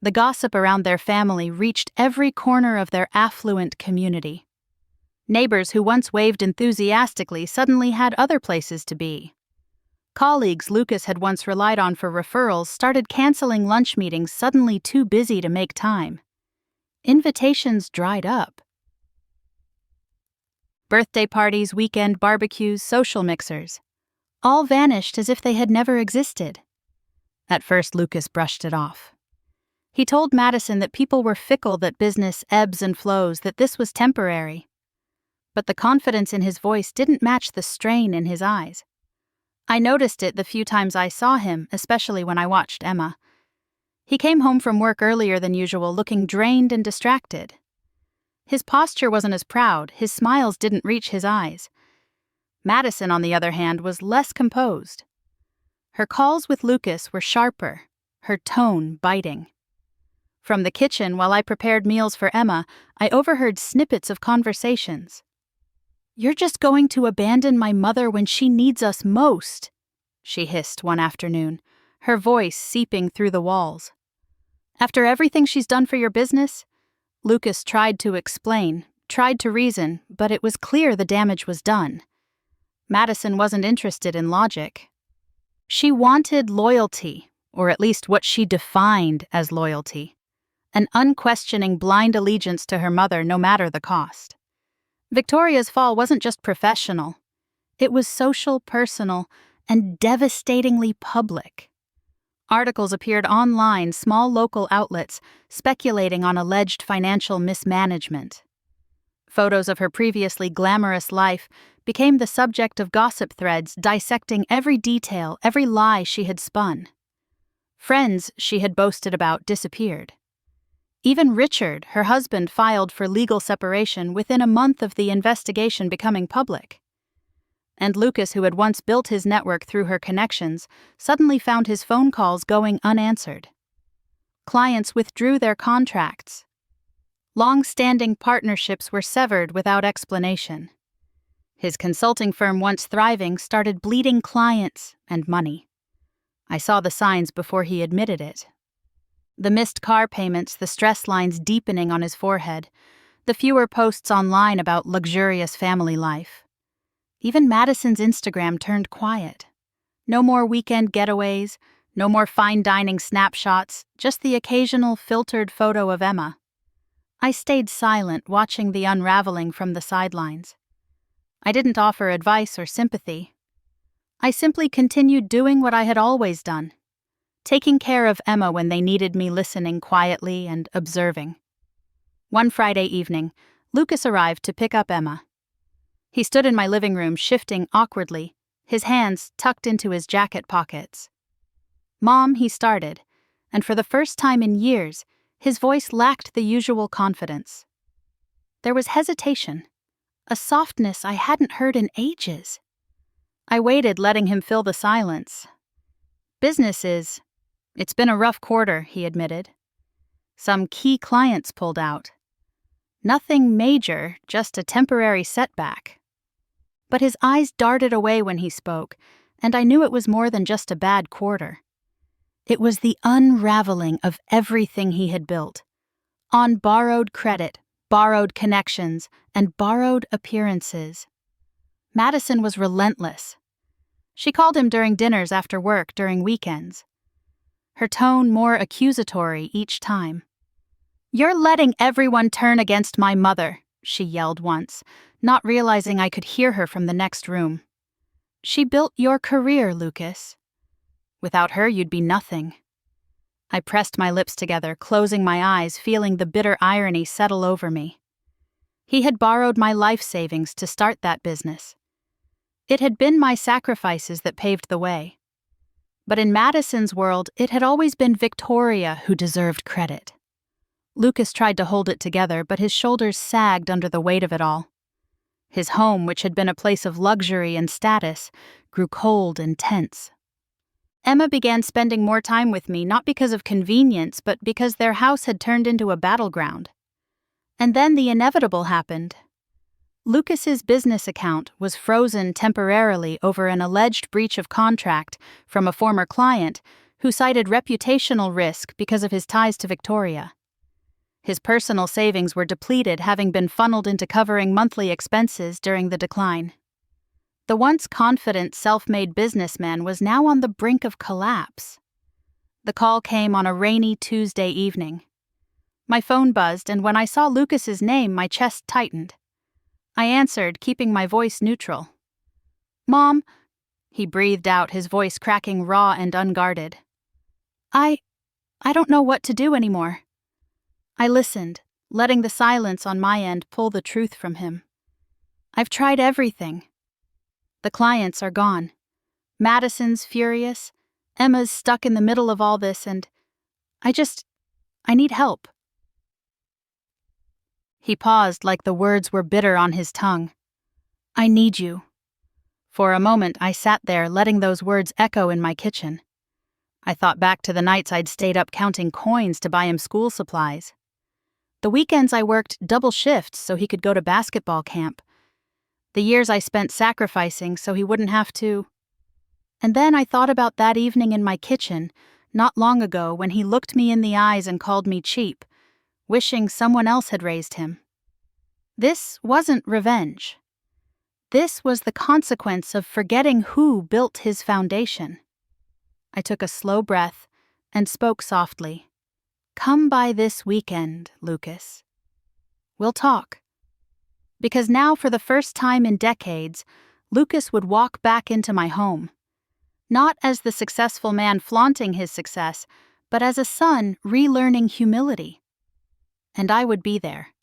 the gossip around their family reached every corner of their affluent community. Neighbors who once waved enthusiastically suddenly had other places to be. Colleagues Lucas had once relied on for referrals started canceling lunch meetings suddenly too busy to make time. Invitations dried up. Birthday parties, weekend barbecues, social mixers, all vanished as if they had never existed. At first, Lucas brushed it off. He told Madison that people were fickle, that business ebbs and flows, that this was temporary. But the confidence in his voice didn't match the strain in his eyes. I noticed it the few times I saw him, especially when I watched Emma. He came home from work earlier than usual, looking drained and distracted. His posture wasn't as proud, his smiles didn't reach his eyes. Madison, on the other hand, was less composed. Her calls with Lucas were sharper, her tone biting. From the kitchen, while I prepared meals for Emma, I overheard snippets of conversations. "You're just going to abandon my mother when she needs us most," she hissed one afternoon, her voice seeping through the walls. "After everything she's done for your business?" Lucas tried to explain, tried to reason, but it was clear the damage was done. Madison wasn't interested in logic. She wanted loyalty, or at least what she defined as loyalty. An unquestioning blind allegiance to her mother no matter the cost. Victoria's fall wasn't just professional. It was social, personal, and devastatingly public. Articles appeared online, small local outlets, speculating on alleged financial mismanagement. Photos of her previously glamorous life became the subject of gossip threads dissecting every detail, every lie she had spun. Friends she had boasted about disappeared. Even Richard, her husband, filed for legal separation within a month of the investigation becoming public. And Lucas, who had once built his network through her connections, suddenly found his phone calls going unanswered. Clients withdrew their contracts. Long-standing partnerships were severed without explanation. His consulting firm, once thriving, started bleeding clients and money. I saw the signs before he admitted it. The missed car payments, the stress lines deepening on his forehead, the fewer posts online about luxurious family life. Even Madison's Instagram turned quiet. No more weekend getaways, no more fine dining snapshots, just the occasional filtered photo of Emma. I stayed silent, watching the unraveling from the sidelines. I didn't offer advice or sympathy. I simply continued doing what I had always done. Taking care of Emma when they needed me, listening quietly and observing. One Friday evening, Lucas arrived to pick up Emma. He stood in my living room, shifting awkwardly, his hands tucked into his jacket pockets. "Mom," he started, and for the first time in years, his voice lacked the usual confidence. There was hesitation, a softness I hadn't heard in ages. I waited, letting him fill the silence. It's been a rough quarter," he admitted. "Some key clients pulled out. Nothing major, just a temporary setback." But his eyes darted away when he spoke, and I knew it was more than just a bad quarter. It was the unraveling of everything he had built. On borrowed credit, borrowed connections, and borrowed appearances. Madison was relentless. She called him during dinners after work, during weekends. Her tone more accusatory each time. "You're letting everyone turn against my mother," she yelled once, not realizing I could hear her from the next room. "She built your career, Lucas. Without her, you'd be nothing." I pressed my lips together, closing my eyes, feeling the bitter irony settle over me. He had borrowed my life savings to start that business. It had been my sacrifices that paved the way. But in Madison's world, it had always been Victoria who deserved credit. Lucas tried to hold it together, but his shoulders sagged under the weight of it all. His home, which had been a place of luxury and status, grew cold and tense. Emma began spending more time with me, not because of convenience, but because their house had turned into a battleground. And then the inevitable happened. Lucas's business account was frozen temporarily over an alleged breach of contract from a former client who cited reputational risk because of his ties to Victoria. His personal savings were depleted, having been funneled into covering monthly expenses during the decline. The once confident, self-made businessman was now on the brink of collapse. The call came on a rainy Tuesday evening. My phone buzzed, and when I saw Lucas's name, my chest tightened. I answered, keeping my voice neutral. "Mom," he breathed out, his voice cracking raw and unguarded. I don't know what to do anymore." I listened, letting the silence on my end pull the truth from him. "I've tried everything. The clients are gone. Madison's furious. Emma's stuck in the middle of all this, and I need help." He paused like the words were bitter on his tongue. "I need you." For a moment, I sat there, letting those words echo in my kitchen. I thought back to the nights I'd stayed up counting coins to buy him school supplies. The weekends I worked double shifts so he could go to basketball camp. The years I spent sacrificing so he wouldn't have to. And then I thought about that evening in my kitchen, not long ago, when he looked me in the eyes and called me cheap, wishing someone else had raised him. This wasn't revenge. This was the consequence of forgetting who built his foundation. I took a slow breath and spoke softly. "Come by this weekend, Lucas. We'll talk." Because now, for the first time in decades, Lucas would walk back into my home. Not as the successful man flaunting his success, but as a son relearning humility. And I would be there.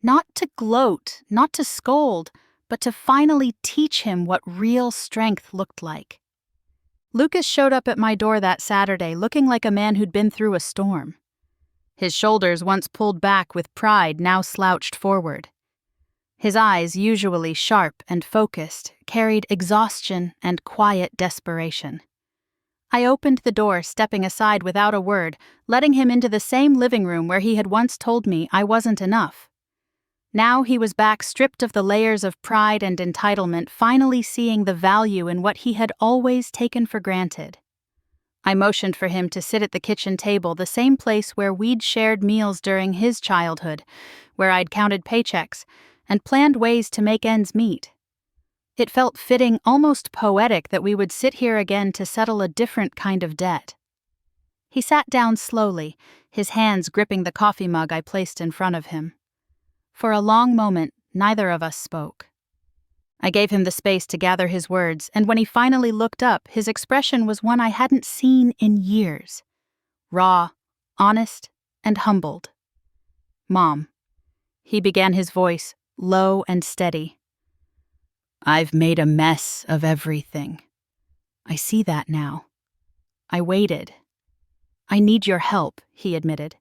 Not to gloat, not to scold, but to finally teach him what real strength looked like. Lucas showed up at my door that Saturday looking like a man who'd been through a storm. His shoulders, once pulled back with pride, now slouched forward. His eyes, usually sharp and focused, carried exhaustion and quiet desperation. I opened the door, stepping aside without a word, letting him into the same living room where he had once told me I wasn't enough. Now he was back, stripped of the layers of pride and entitlement, finally seeing the value in what he had always taken for granted. I motioned for him to sit at the kitchen table, the same place where we'd shared meals during his childhood, where I'd counted paychecks and planned ways to make ends meet. It felt fitting, almost poetic, that we would sit here again to settle a different kind of debt. He sat down slowly, his hands gripping the coffee mug I placed in front of him. For a long moment, neither of us spoke. I gave him the space to gather his words, and when he finally looked up, his expression was one I hadn't seen in years. Raw, honest, and humbled. "Mom," he began, his voice low and steady. "I've made a mess of everything. I see that now. I waited. I need your help," he admitted.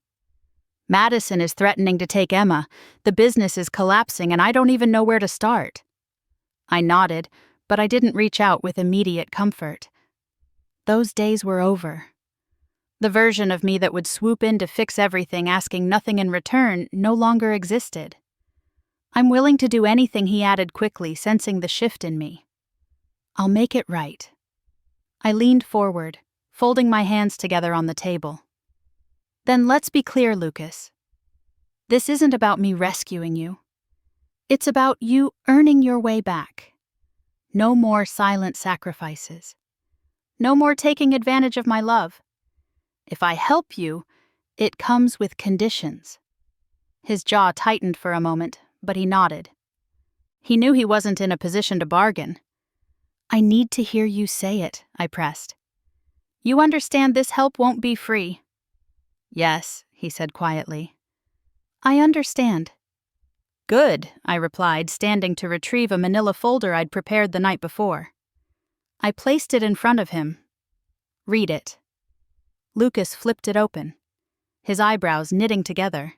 "Madison is threatening to take Emma. The business is collapsing, and I don't even know where to start." I nodded, but I didn't reach out with immediate comfort. Those days were over. The version of me that would swoop in to fix everything, asking nothing in return, no longer existed. "I'm willing to do anything," he added quickly, sensing the shift in me. "I'll make it right." I leaned forward, folding my hands together on the table. "Then let's be clear, Lucas. This isn't about me rescuing you. It's about you earning your way back. No more silent sacrifices. No more taking advantage of my love. If I help you, it comes with conditions." His jaw tightened for a moment, but he nodded. He knew he wasn't in a position to bargain. "I need to hear you say it," I pressed. "You understand this help won't be free." "Yes," he said quietly. "I understand." "Good," I replied, standing to retrieve a manila folder I'd prepared the night before. I placed it in front of him. "Read it." Lucas flipped it open, his eyebrows knitting together.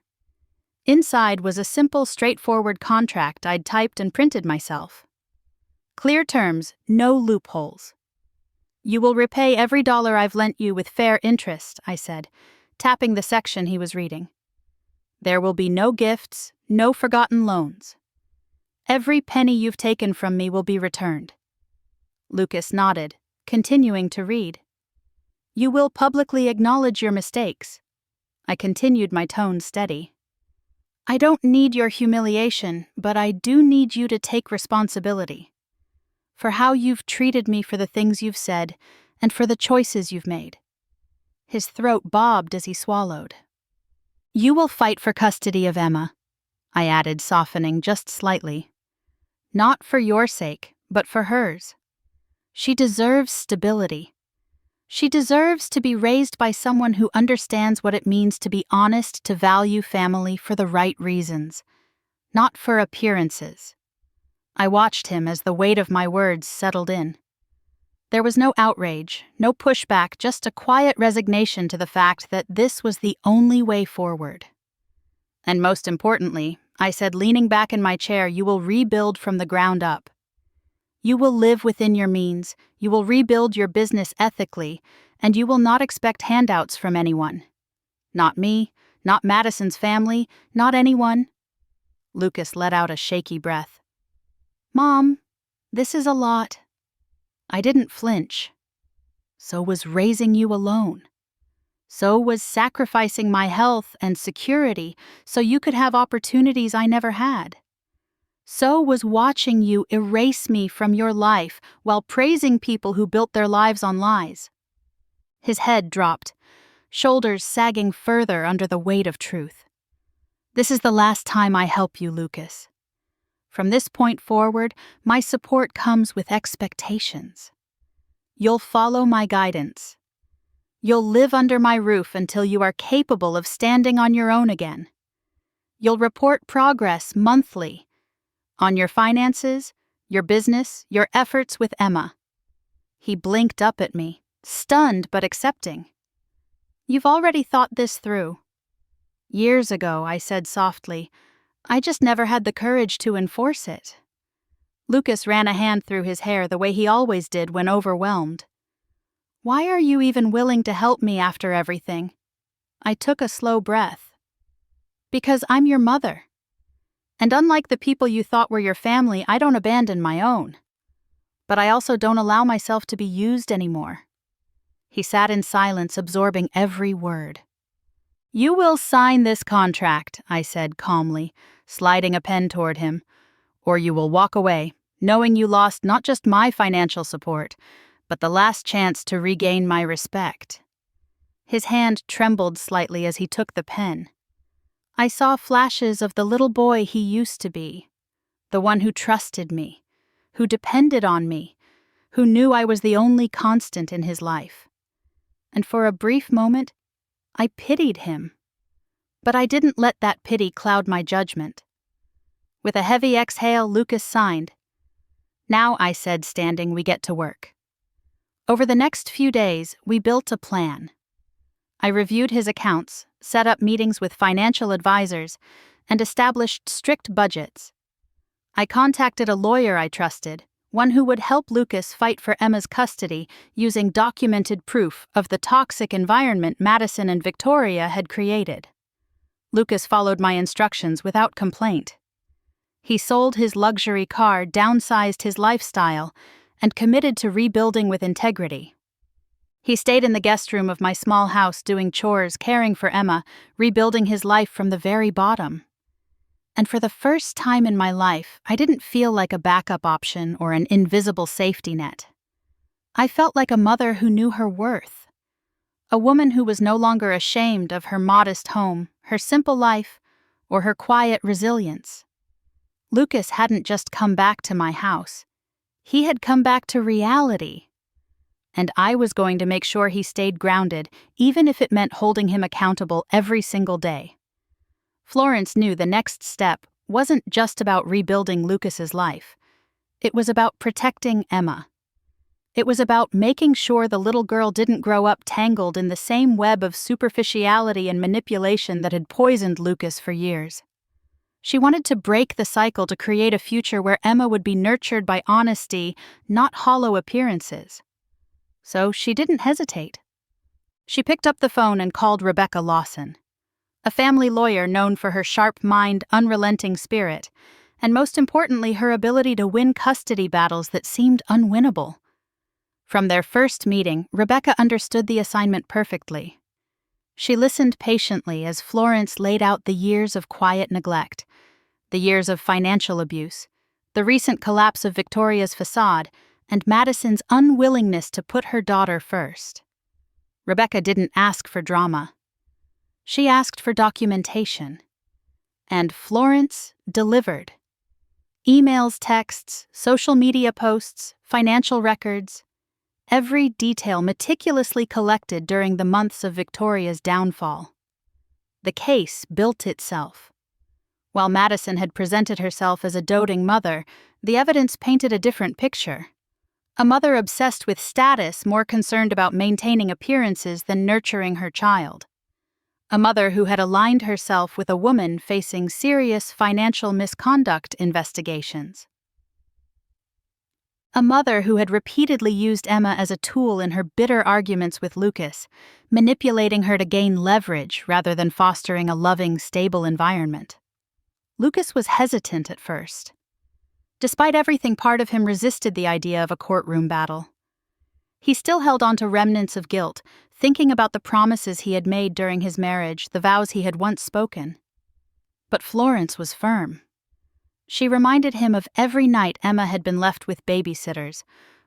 Inside was a simple, straightforward contract I'd typed and printed myself. Clear terms, no loopholes. "You will repay every dollar I've lent you with fair interest," I said, tapping the section he was reading. "There will be no gifts, no forgotten loans. Every penny you've taken from me will be returned." Lucas nodded, continuing to read. "You will publicly acknowledge your mistakes." I continued, my tone steady. "I don't need your humiliation, but I do need you to take responsibility for how you've treated me, for the things you've said, and for the choices you've made." His throat bobbed as he swallowed. "You will fight for custody of Emma," I added, softening just slightly. "Not for your sake, but for hers. She deserves stability. She deserves to be raised by someone who understands what it means to be honest, to value family for the right reasons, not for appearances." I watched him as the weight of my words settled in. There was no outrage, no pushback, just a quiet resignation to the fact that this was the only way forward. "And most importantly," I said, leaning back in my chair, "you will rebuild from the ground up. You will live within your means, you will rebuild your business ethically, and you will not expect handouts from anyone. Not me, not Madison's family, not anyone." Lucas let out a shaky breath. "Mom, this is a lot." I didn't flinch. So was raising you alone. So was sacrificing my health and security so you could have opportunities I never had. So was watching you erase me from your life while praising people who built their lives on lies. His head dropped, shoulders sagging further under the weight of truth. "This is the last time I help you, Lucas. From this point forward, my support comes with expectations. You'll follow my guidance. You'll live under my roof until you are capable of standing on your own again. You'll report progress monthly on your finances, your business, your efforts with Emma." He blinked up at me, stunned but accepting. "You've already thought this through." "Years ago," I said softly. "I just never had the courage to enforce it." Lucas ran a hand through his hair the way he always did when overwhelmed. "Why are you even willing to help me after everything?" I took a slow breath. "Because I'm your mother. And unlike the people you thought were your family, I don't abandon my own. But I also don't allow myself to be used anymore." He sat in silence, absorbing every word. "You will sign this contract," I said calmly, sliding a pen toward him, "or you will walk away, knowing you lost not just my financial support, but the last chance to regain my respect." His hand trembled slightly as he took the pen. I saw flashes of the little boy he used to be, the one who trusted me, who depended on me, who knew I was the only constant in his life. And for a brief moment, I pitied him. But I didn't let that pity cloud my judgment. With a heavy exhale, Lucas signed. "Now," I said, standing, "we get to work." Over the next few days, we built a plan. I reviewed his accounts, set up meetings with financial advisors, and established strict budgets. I contacted a lawyer I trusted, one who would help Lucas fight for Emma's custody using documented proof of the toxic environment Madison and Victoria had created. Lucas followed my instructions without complaint. He sold his luxury car, downsized his lifestyle, and committed to rebuilding with integrity. He stayed in the guest room of my small house doing chores, caring for Emma, rebuilding his life from the very bottom. And for the first time in my life, I didn't feel like a backup option or an invisible safety net. I felt like a mother who knew her worth. A woman who was no longer ashamed of her modest home, her simple life, or her quiet resilience. Lucas hadn't just come back to my house. He had come back to reality. And I was going to make sure he stayed grounded, even if it meant holding him accountable every single day. Florence knew the next step wasn't just about rebuilding Lucas's life. It was about protecting Emma. It was about making sure the little girl didn't grow up tangled in the same web of superficiality and manipulation that had poisoned Lucas for years. She wanted to break the cycle to create a future where Emma would be nurtured by honesty, not hollow appearances. So she didn't hesitate. She picked up the phone and called Rebecca Lawson, a family lawyer known for her sharp mind, unrelenting spirit, and most importantly, her ability to win custody battles that seemed unwinnable. From their first meeting, Rebecca understood the assignment perfectly. She listened patiently as Florence laid out the years of quiet neglect, the years of financial abuse, the recent collapse of Victoria's facade, and Madison's unwillingness to put her daughter first. Rebecca didn't ask for drama. She asked for documentation. And Florence delivered. Emails, texts, social media posts, financial records, every detail meticulously collected during the months of Victoria's downfall. The case built itself. While Madison had presented herself as a doting mother, the evidence painted a different picture. A mother obsessed with status, more concerned about maintaining appearances than nurturing her child. A mother who had aligned herself with a woman facing serious financial misconduct investigations. A mother who had repeatedly used Emma as a tool in her bitter arguments with Lucas, manipulating her to gain leverage rather than fostering a loving, stable environment. Lucas was hesitant at first. Despite everything, part of him resisted the idea of a courtroom battle. He still held on to remnants of guilt, thinking about the promises he had made during his marriage, the vows he had once spoken. But Florence was firm. She reminded him of every night Emma had been left with babysitters,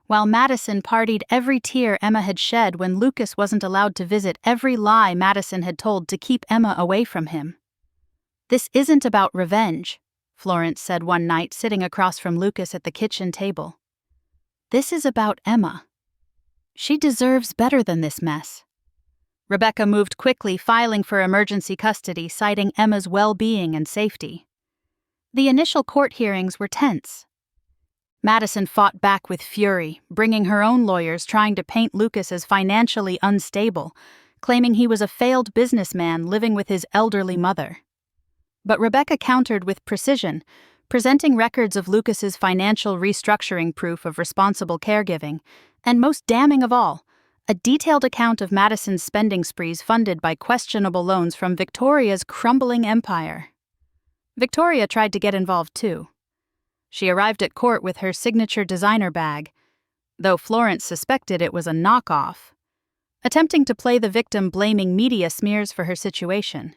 while Madison partied every tear Emma had shed when Lucas wasn't allowed to visit, every lie Madison had told to keep Emma away from him. "This isn't about revenge," Florence said one night sitting across from Lucas at the kitchen table. "This is about Emma. She deserves better than this mess." Rebecca moved quickly, filing for emergency custody, citing Emma's well-being and safety. The initial court hearings were tense. Madison fought back with fury, bringing her own lawyers trying to paint Lucas as financially unstable, claiming he was a failed businessman living with his elderly mother. But Rebecca countered with precision, presenting records of Lucas's financial restructuring, proof of responsible caregiving, and most damning of all, a detailed account of Madison's spending sprees funded by questionable loans from Victoria's crumbling empire. Victoria tried to get involved too. She arrived at court with her signature designer bag, though Florence suspected it was a knockoff, attempting to play the victim, blaming media smears for her situation.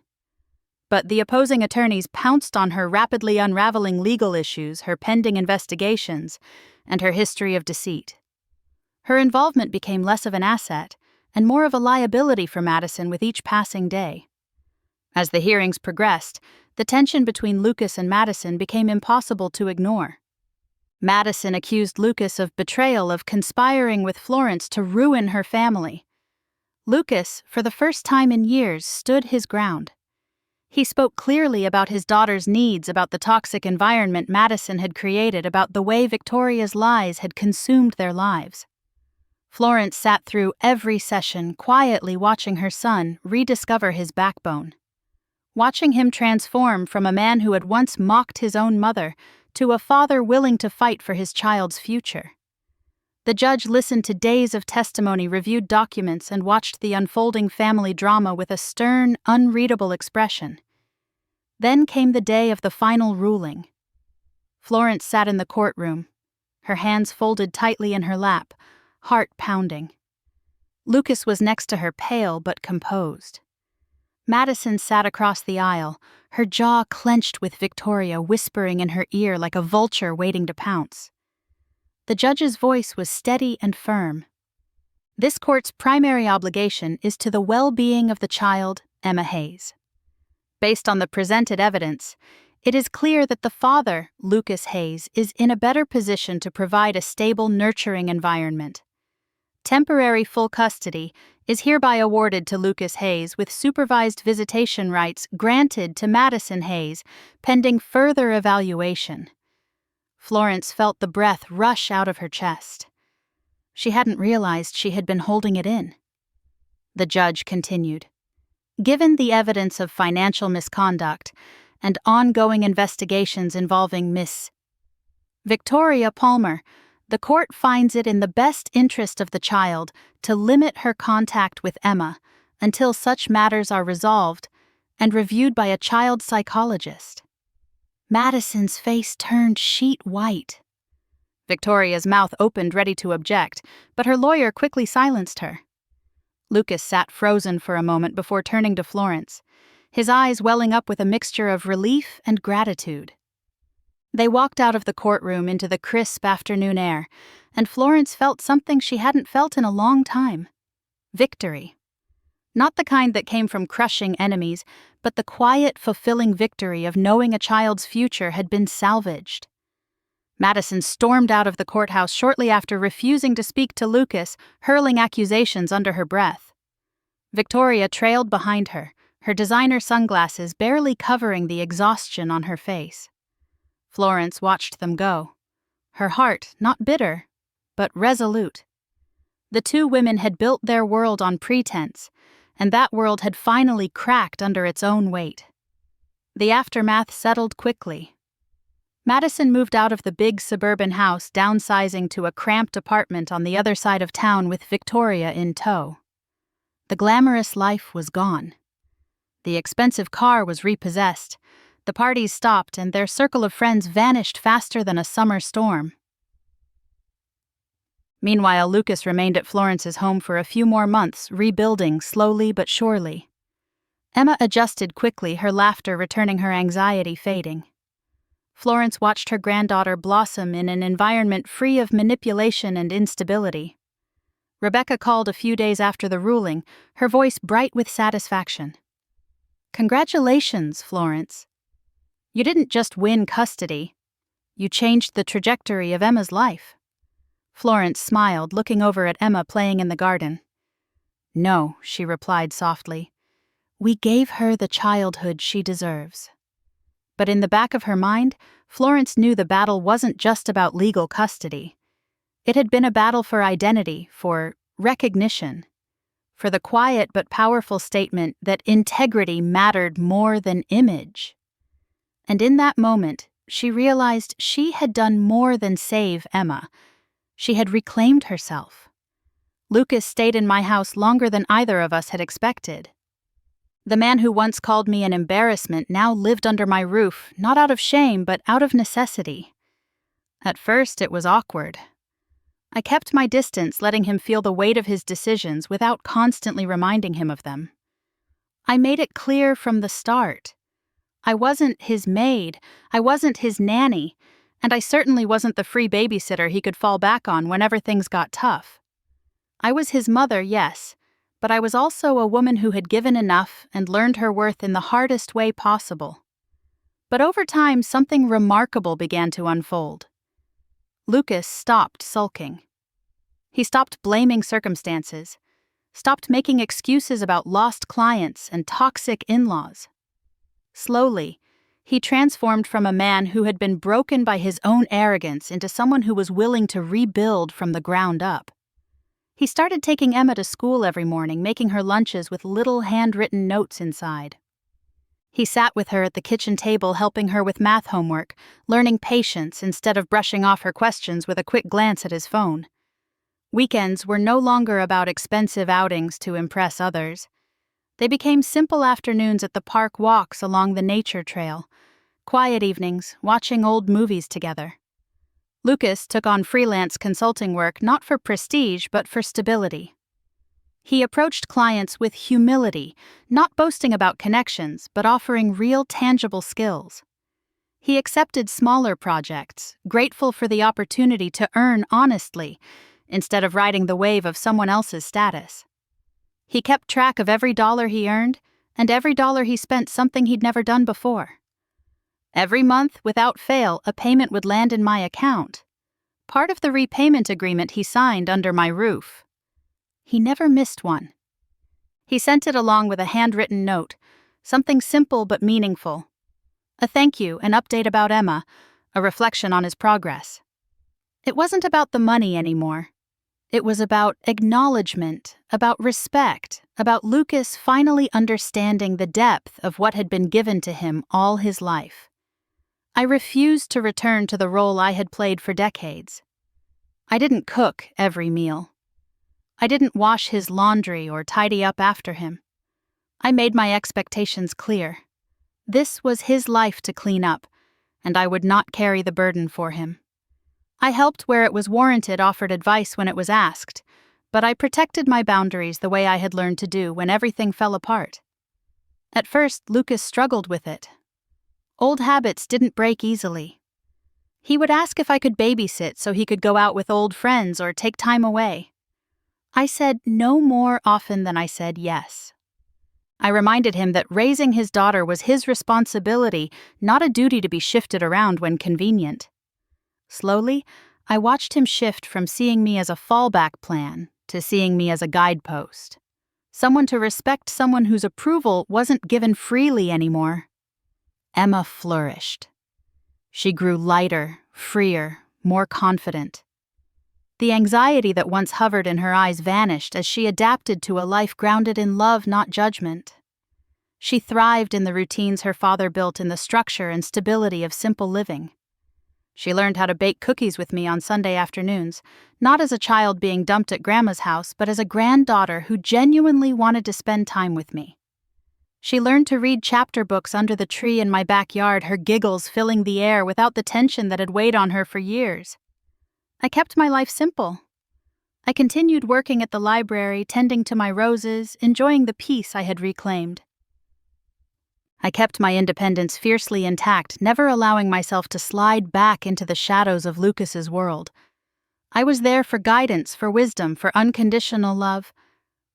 But the opposing attorneys pounced on her rapidly unraveling legal issues, her pending investigations, and her history of deceit. Her involvement became less of an asset and more of a liability for Madison with each passing day. As the hearings progressed, the tension between Lucas and Madison became impossible to ignore. Madison accused Lucas of betrayal, of conspiring with Florence to ruin her family. Lucas, for the first time in years, stood his ground. He spoke clearly about his daughter's needs, about the toxic environment Madison had created, about the way Victoria's lies had consumed their lives. Florence sat through every session, quietly watching her son rediscover his backbone. Watching him transform from a man who had once mocked his own mother to a father willing to fight for his child's future. The judge listened to days of testimony, reviewed documents, and watched the unfolding family drama with a stern, unreadable expression. Then came the day of the final ruling. Florence sat in the courtroom, her hands folded tightly in her lap, heart pounding. Lucas was next to her, pale but composed. Madison sat across the aisle, her jaw clenched with Victoria whispering in her ear like a vulture waiting to pounce. The judge's voice was steady and firm. This court's primary obligation is to the well-being of the child, Emma Hayes. Based on the presented evidence, it is clear that the father, Lucas Hayes, is in a better position to provide a stable, nurturing environment. Temporary full custody is hereby awarded to Lucas Hayes, with supervised visitation rights granted to Madison Hayes, pending further evaluation. Florence felt the breath rush out of her chest. She hadn't realized she had been holding it in. The judge continued. Given the evidence of financial misconduct, and ongoing investigations involving Miss Victoria Palmer, the court finds it in the best interest of the child to limit her contact with Emma until such matters are resolved and reviewed by a child psychologist. Madison's face turned sheet white. Victoria's mouth opened ready to object, but her lawyer quickly silenced her. Lucas sat frozen for a moment before turning to Florence, his eyes welling up with a mixture of relief and gratitude. They walked out of the courtroom into the crisp afternoon air, and Florence felt something she hadn't felt in a long time: victory. Not the kind that came from crushing enemies, but the quiet, fulfilling victory of knowing a child's future had been salvaged. Madison stormed out of the courthouse shortly after, refusing to speak to Lucas, hurling accusations under her breath. Victoria trailed behind her, her designer sunglasses barely covering the exhaustion on her face. Florence watched them go, her heart not bitter, but resolute. The two women had built their world on pretense, and that world had finally cracked under its own weight. The aftermath settled quickly. Madison moved out of the big suburban house, downsizing to a cramped apartment on the other side of town with Victoria in tow. The glamorous life was gone. The expensive car was repossessed. The parties stopped, and their circle of friends vanished faster than a summer storm. Meanwhile, Lucas remained at Florence's home for a few more months, rebuilding slowly but surely. Emma adjusted quickly, her laughter returning, her anxiety fading. Florence watched her granddaughter blossom in an environment free of manipulation and instability. Rebecca called a few days after the ruling, her voice bright with satisfaction. "Congratulations, Florence. You didn't just win custody. You changed the trajectory of Emma's life." Florence smiled, looking over at Emma playing in the garden. "No," she replied softly. "We gave her the childhood she deserves." But in the back of her mind, Florence knew the battle wasn't just about legal custody. It had been a battle for identity, for recognition, for the quiet but powerful statement that integrity mattered more than image. And in that moment, she realized she had done more than save Emma. She had reclaimed herself. Lucas stayed in my house longer than either of us had expected. The man who once called me an embarrassment now lived under my roof, not out of shame, but out of necessity. At first, it was awkward. I kept my distance, letting him feel the weight of his decisions without constantly reminding him of them. I made it clear from the start. I wasn't his maid, I wasn't his nanny, and I certainly wasn't the free babysitter he could fall back on whenever things got tough. I was his mother, yes, but I was also a woman who had given enough and learned her worth in the hardest way possible. But over time, something remarkable began to unfold. Lucas stopped sulking. He stopped blaming circumstances, stopped making excuses about lost clients and toxic in-laws. Slowly, he transformed from a man who had been broken by his own arrogance into someone who was willing to rebuild from the ground up. He started taking Emma to school every morning, making her lunches with little handwritten notes inside. He sat with her at the kitchen table, helping her with math homework, learning patience instead of brushing off her questions with a quick glance at his phone. Weekends were no longer about expensive outings to impress others. They became simple afternoons at the park walks along the nature trail, quiet evenings, watching old movies together. Lucas took on freelance consulting work not for prestige but for stability. He approached clients with humility, not boasting about connections but offering real tangible skills. He accepted smaller projects, grateful for the opportunity to earn honestly instead of riding the wave of someone else's status. He kept track of every dollar he earned and every dollar he spent something he'd never done before. Every month, without fail, a payment would land in my account. Part of the repayment agreement he signed under my roof. He never missed one. He sent it along with a handwritten note, something simple but meaningful. A thank you, an update about Emma, a reflection on his progress. It wasn't about the money anymore. It was about acknowledgement, about respect, about Lucas finally understanding the depth of what had been given to him all his life. I refused to return to the role I had played for decades. I didn't cook every meal. I didn't wash his laundry or tidy up after him. I made my expectations clear. This was his life to clean up, and I would not carry the burden for him. I helped where it was warranted, offered advice when it was asked, but I protected my boundaries the way I had learned to do when everything fell apart. At first, Lucas struggled with it. Old habits didn't break easily. He would ask if I could babysit so he could go out with old friends or take time away. I said no more often than I said yes. I reminded him that raising his daughter was his responsibility, not a duty to be shifted around when convenient. Slowly, I watched him shift from seeing me as a fallback plan to seeing me as a guidepost. Someone to respect, someone whose approval wasn't given freely anymore. Emma flourished. She grew lighter, freer, more confident. The anxiety that once hovered in her eyes vanished as she adapted to a life grounded in love, not judgment. She thrived in the routines her father built, in the structure and stability of simple living. She learned how to bake cookies with me on Sunday afternoons, not as a child being dumped at Grandma's house, but as a granddaughter who genuinely wanted to spend time with me. She learned to read chapter books under the tree in my backyard, her giggles filling the air without the tension that had weighed on her for years. I kept my life simple. I continued working at the library, tending to my roses, enjoying the peace I had reclaimed. I kept my independence fiercely intact, never allowing myself to slide back into the shadows of Lucas's world. I was there for guidance, for wisdom, for unconditional love,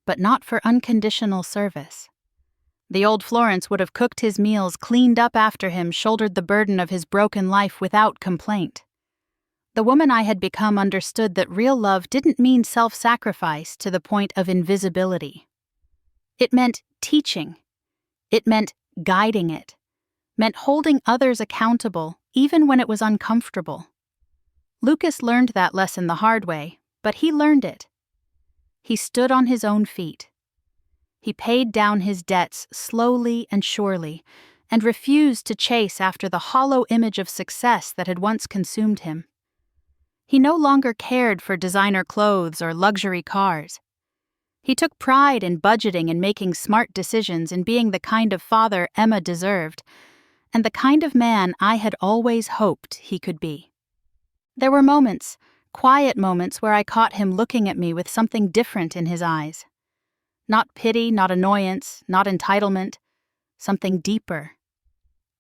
but not for unconditional service. The old Florence would have cooked his meals, cleaned up after him, shouldered the burden of his broken life without complaint. The woman I had become understood that real love didn't mean self-sacrifice to the point of invisibility. It meant teaching. It meant guiding. It meant holding others accountable, even when it was uncomfortable. Lucas learned that lesson the hard way, but he learned it. He stood on his own feet. He paid down his debts slowly and surely, and refused to chase after the hollow image of success that had once consumed him. He no longer cared for designer clothes or luxury cars. He took pride in budgeting and making smart decisions, in being the kind of father Emma deserved, and the kind of man I had always hoped he could be. There were moments, quiet moments, where I caught him looking at me with something different in his eyes. Not pity, not annoyance, not entitlement, something deeper.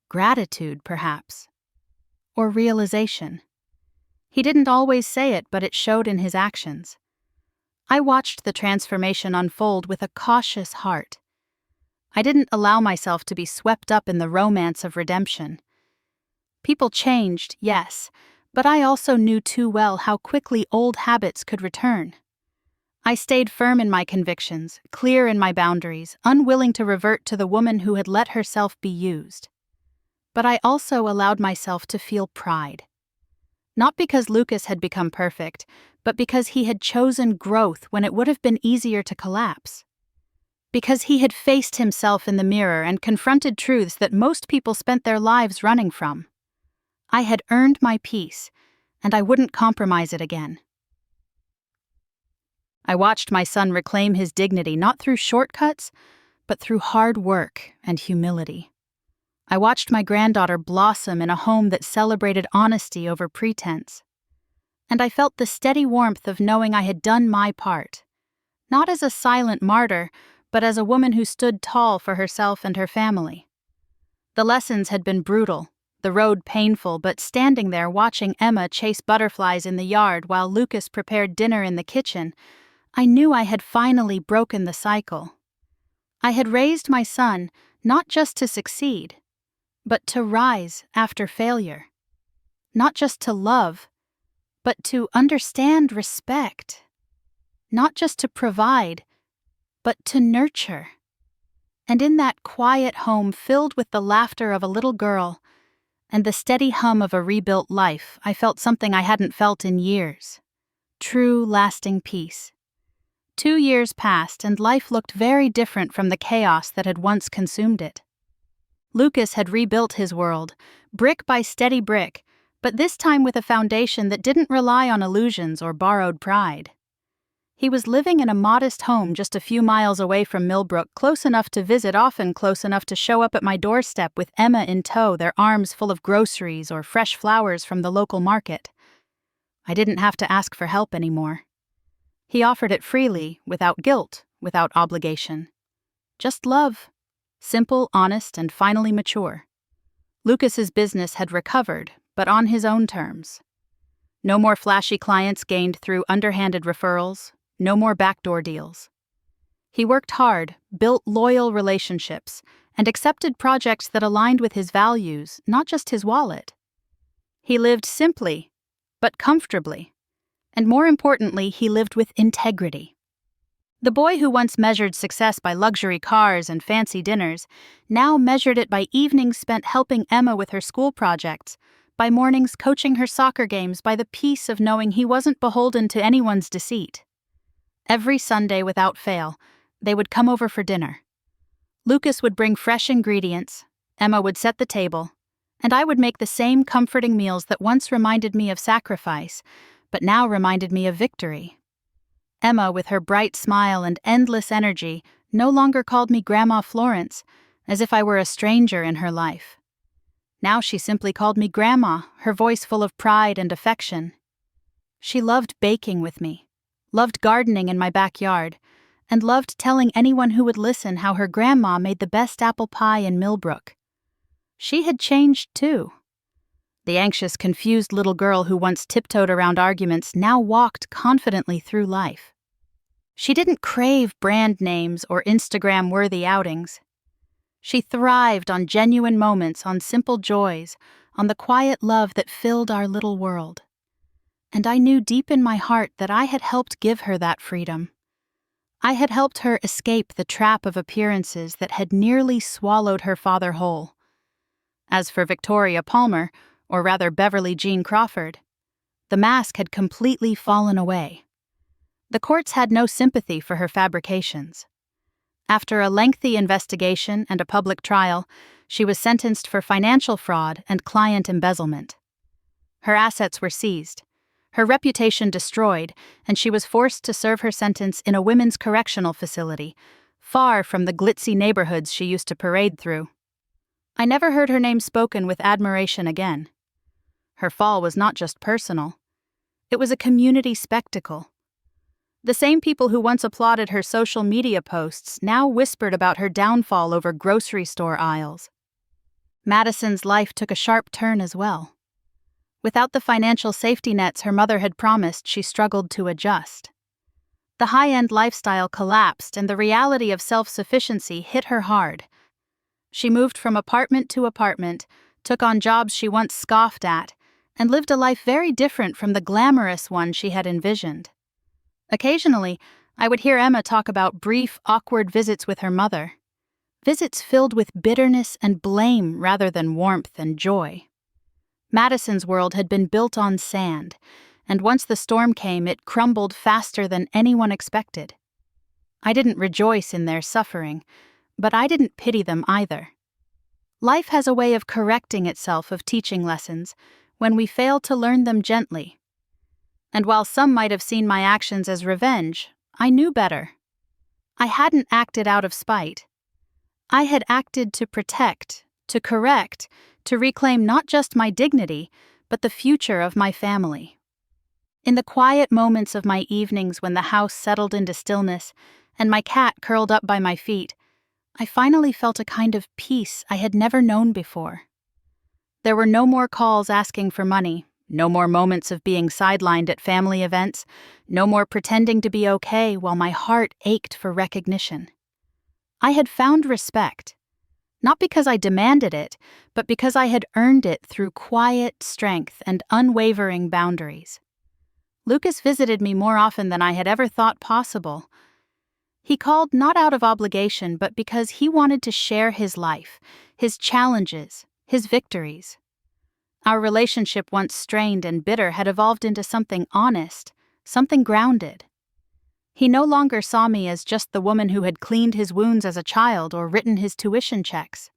Gratitude, perhaps. Or realization. He didn't always say it, but it showed in his actions. I watched the transformation unfold with a cautious heart. I didn't allow myself to be swept up in the romance of redemption. People changed, yes, but I also knew too well how quickly old habits could return. I stayed firm in my convictions, clear in my boundaries, unwilling to revert to the woman who had let herself be used. But I also allowed myself to feel pride. Not because Lucas had become perfect, but because he had chosen growth when it would have been easier to collapse. Because he had faced himself in the mirror and confronted truths that most people spent their lives running from. I had earned my peace, and I wouldn't compromise it again. I watched my son reclaim his dignity not through shortcuts, but through hard work and humility. I watched my granddaughter blossom in a home that celebrated honesty over pretense. And I felt the steady warmth of knowing I had done my part, not as a silent martyr, but as a woman who stood tall for herself and her family. The lessons had been brutal, the road painful, but standing there watching Emma chase butterflies in the yard while Lucas prepared dinner in the kitchen, I knew I had finally broken the cycle. I had raised my son not just to succeed, but to rise after failure. Not just to love, but to understand respect. Not just to provide, but to nurture. And in that quiet home filled with the laughter of a little girl and the steady hum of a rebuilt life, I felt something I hadn't felt in years. true, lasting peace. 2 years passed, and life looked very different from the chaos that had once consumed it. Lucas had rebuilt his world, brick by steady brick, but this time with a foundation that didn't rely on illusions or borrowed pride. He was living in a modest home just a few miles away from Millbrook, close enough to visit often, close enough to show up at my doorstep with Emma in tow, their arms full of groceries or fresh flowers from the local market. I didn't have to ask for help anymore. He offered it freely, without guilt, without obligation. Just love. Simple, honest, and finally mature. Lucas's business had recovered, but on his own terms. No more flashy clients gained through underhanded referrals, no more backdoor deals. He worked hard, built loyal relationships, and accepted projects that aligned with his values, not just his wallet. He lived simply, but comfortably. And more importantly, he lived with integrity. The boy who once measured success by luxury cars and fancy dinners now measured it by evenings spent helping Emma with her school projects, by mornings coaching her soccer games, by the peace of knowing he wasn't beholden to anyone's deceit. Every Sunday without fail, they would come over for dinner. Lucas would bring fresh ingredients, Emma would set the table, and I would make the same comforting meals that once reminded me of sacrifice, but now reminded me of victory. Emma, with her bright smile and endless energy, no longer called me Grandma Florence, as if I were a stranger in her life. Now she simply called me Grandma, her voice full of pride and affection. She loved baking with me, loved gardening in my backyard, and loved telling anyone who would listen how her grandma made the best apple pie in Millbrook. She had changed too. The anxious, confused little girl who once tiptoed around arguments now walked confidently through life. She didn't crave brand names or Instagram-worthy outings. She thrived on genuine moments, on simple joys, on the quiet love that filled our little world. And I knew deep in my heart that I had helped give her that freedom. I had helped her escape the trap of appearances that had nearly swallowed her father whole. As for Victoria Palmer, or rather Beverly Jean Crawford, the mask had completely fallen away. The courts had no sympathy for her fabrications. After a lengthy investigation and a public trial, she was sentenced for financial fraud and client embezzlement. Her assets were seized, her reputation destroyed, and she was forced to serve her sentence in a women's correctional facility, far from the glitzy neighborhoods she used to parade through. I never heard her name spoken with admiration again. Her fall was not just personal. It was a community spectacle. The same people who once applauded her social media posts now whispered about her downfall over grocery store aisles. Madison's life took a sharp turn as well. Without the financial safety nets her mother had promised, she struggled to adjust. The high-end lifestyle collapsed, and the reality of self-sufficiency hit her hard. She moved from apartment to apartment, took on jobs she once scoffed at, and lived a life very different from the glamorous one she had envisioned. Occasionally, I would hear Emma talk about brief, awkward visits with her mother. Visits filled with bitterness and blame rather than warmth and joy. Madison's world had been built on sand, and once the storm came, it crumbled faster than anyone expected. I didn't rejoice in their suffering, but I didn't pity them either. Life has a way of correcting itself of teaching lessons when we fail to learn them gently. And while some might have seen my actions as revenge, I knew better. I hadn't acted out of spite. I had acted to protect, to correct, to reclaim not just my dignity, but the future of my family. In the quiet moments of my evenings when the house settled into stillness and my cat curled up by my feet, I finally felt a kind of peace I had never known before. There were no more calls asking for money, no more moments of being sidelined at family events, no more pretending to be okay while my heart ached for recognition. I had found respect, not because I demanded it, but because I had earned it through quiet strength and unwavering boundaries. Lucas visited me more often than I had ever thought possible. He called not out of obligation, but because he wanted to share his life, his challenges, his victories. Our relationship, once strained and bitter, had evolved into something honest, something grounded. He no longer saw me as just the woman who had cleaned his wounds as a child or written his tuition checks.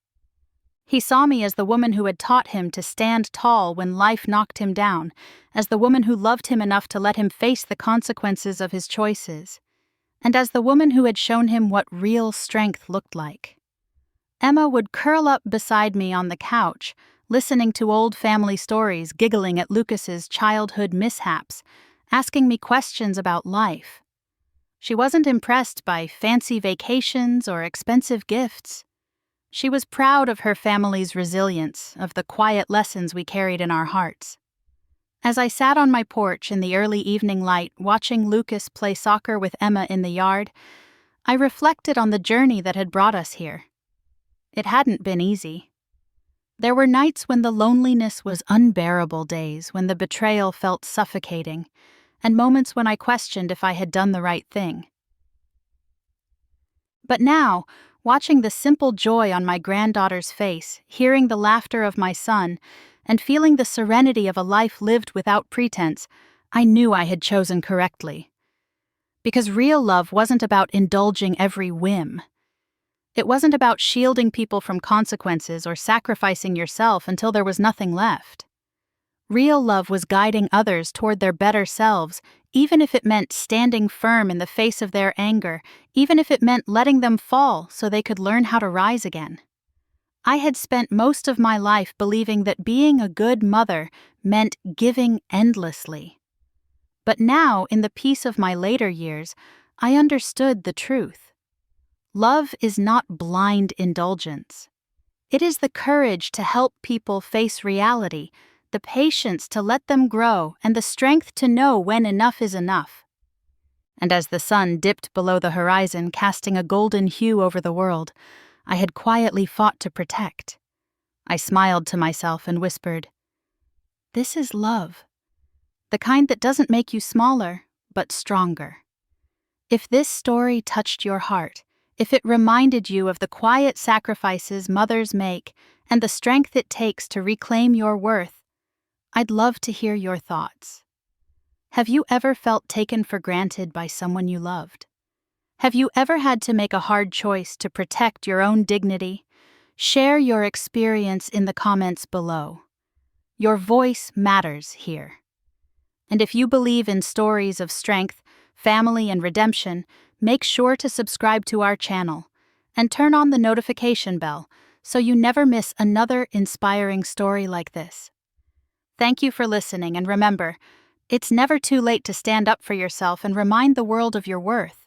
He saw me as the woman who had taught him to stand tall when life knocked him down, as the woman who loved him enough to let him face the consequences of his choices, and as the woman who had shown him what real strength looked like. Emma would curl up beside me on the couch, listening to old family stories, giggling at Lucas's childhood mishaps, asking me questions about life. She wasn't impressed by fancy vacations or expensive gifts. She was proud of her family's resilience, of the quiet lessons we carried in our hearts. As I sat on my porch in the early evening light, watching Lucas play soccer with Emma in the yard, I reflected on the journey that had brought us here. It hadn't been easy. There were nights when the loneliness was unbearable, days when the betrayal felt suffocating, and moments when I questioned if I had done the right thing. But now, watching the simple joy on my granddaughter's face, hearing the laughter of my son, and feeling the serenity of a life lived without pretense, I knew I had chosen correctly. Because real love wasn't about indulging every whim. It wasn't about shielding people from consequences or sacrificing yourself until there was nothing left. Real love was guiding others toward their better selves, even if it meant standing firm in the face of their anger, even if it meant letting them fall so they could learn how to rise again. I had spent most of my life believing that being a good mother meant giving endlessly. But now, in the peace of my later years, I understood the truth. Love is not blind indulgence. It is the courage to help people face reality, the patience to let them grow, and the strength to know when enough is enough. And as the sun dipped below the horizon, casting a golden hue over the world, I had quietly fought to protect. I smiled to myself and whispered, "This is love. The kind that doesn't make you smaller, but stronger." If this story touched your heart, if it reminded you of the quiet sacrifices mothers make and the strength it takes to reclaim your worth, I'd love to hear your thoughts. Have you ever felt taken for granted by someone you loved? Have you ever had to make a hard choice to protect your own dignity? Share your experience in the comments below. Your voice matters here. And if you believe in stories of strength, family, and redemption, make sure to subscribe to our channel and turn on the notification bell so you never miss another inspiring story like this. Thank you for listening, and remember, it's never too late to stand up for yourself and remind the world of your worth.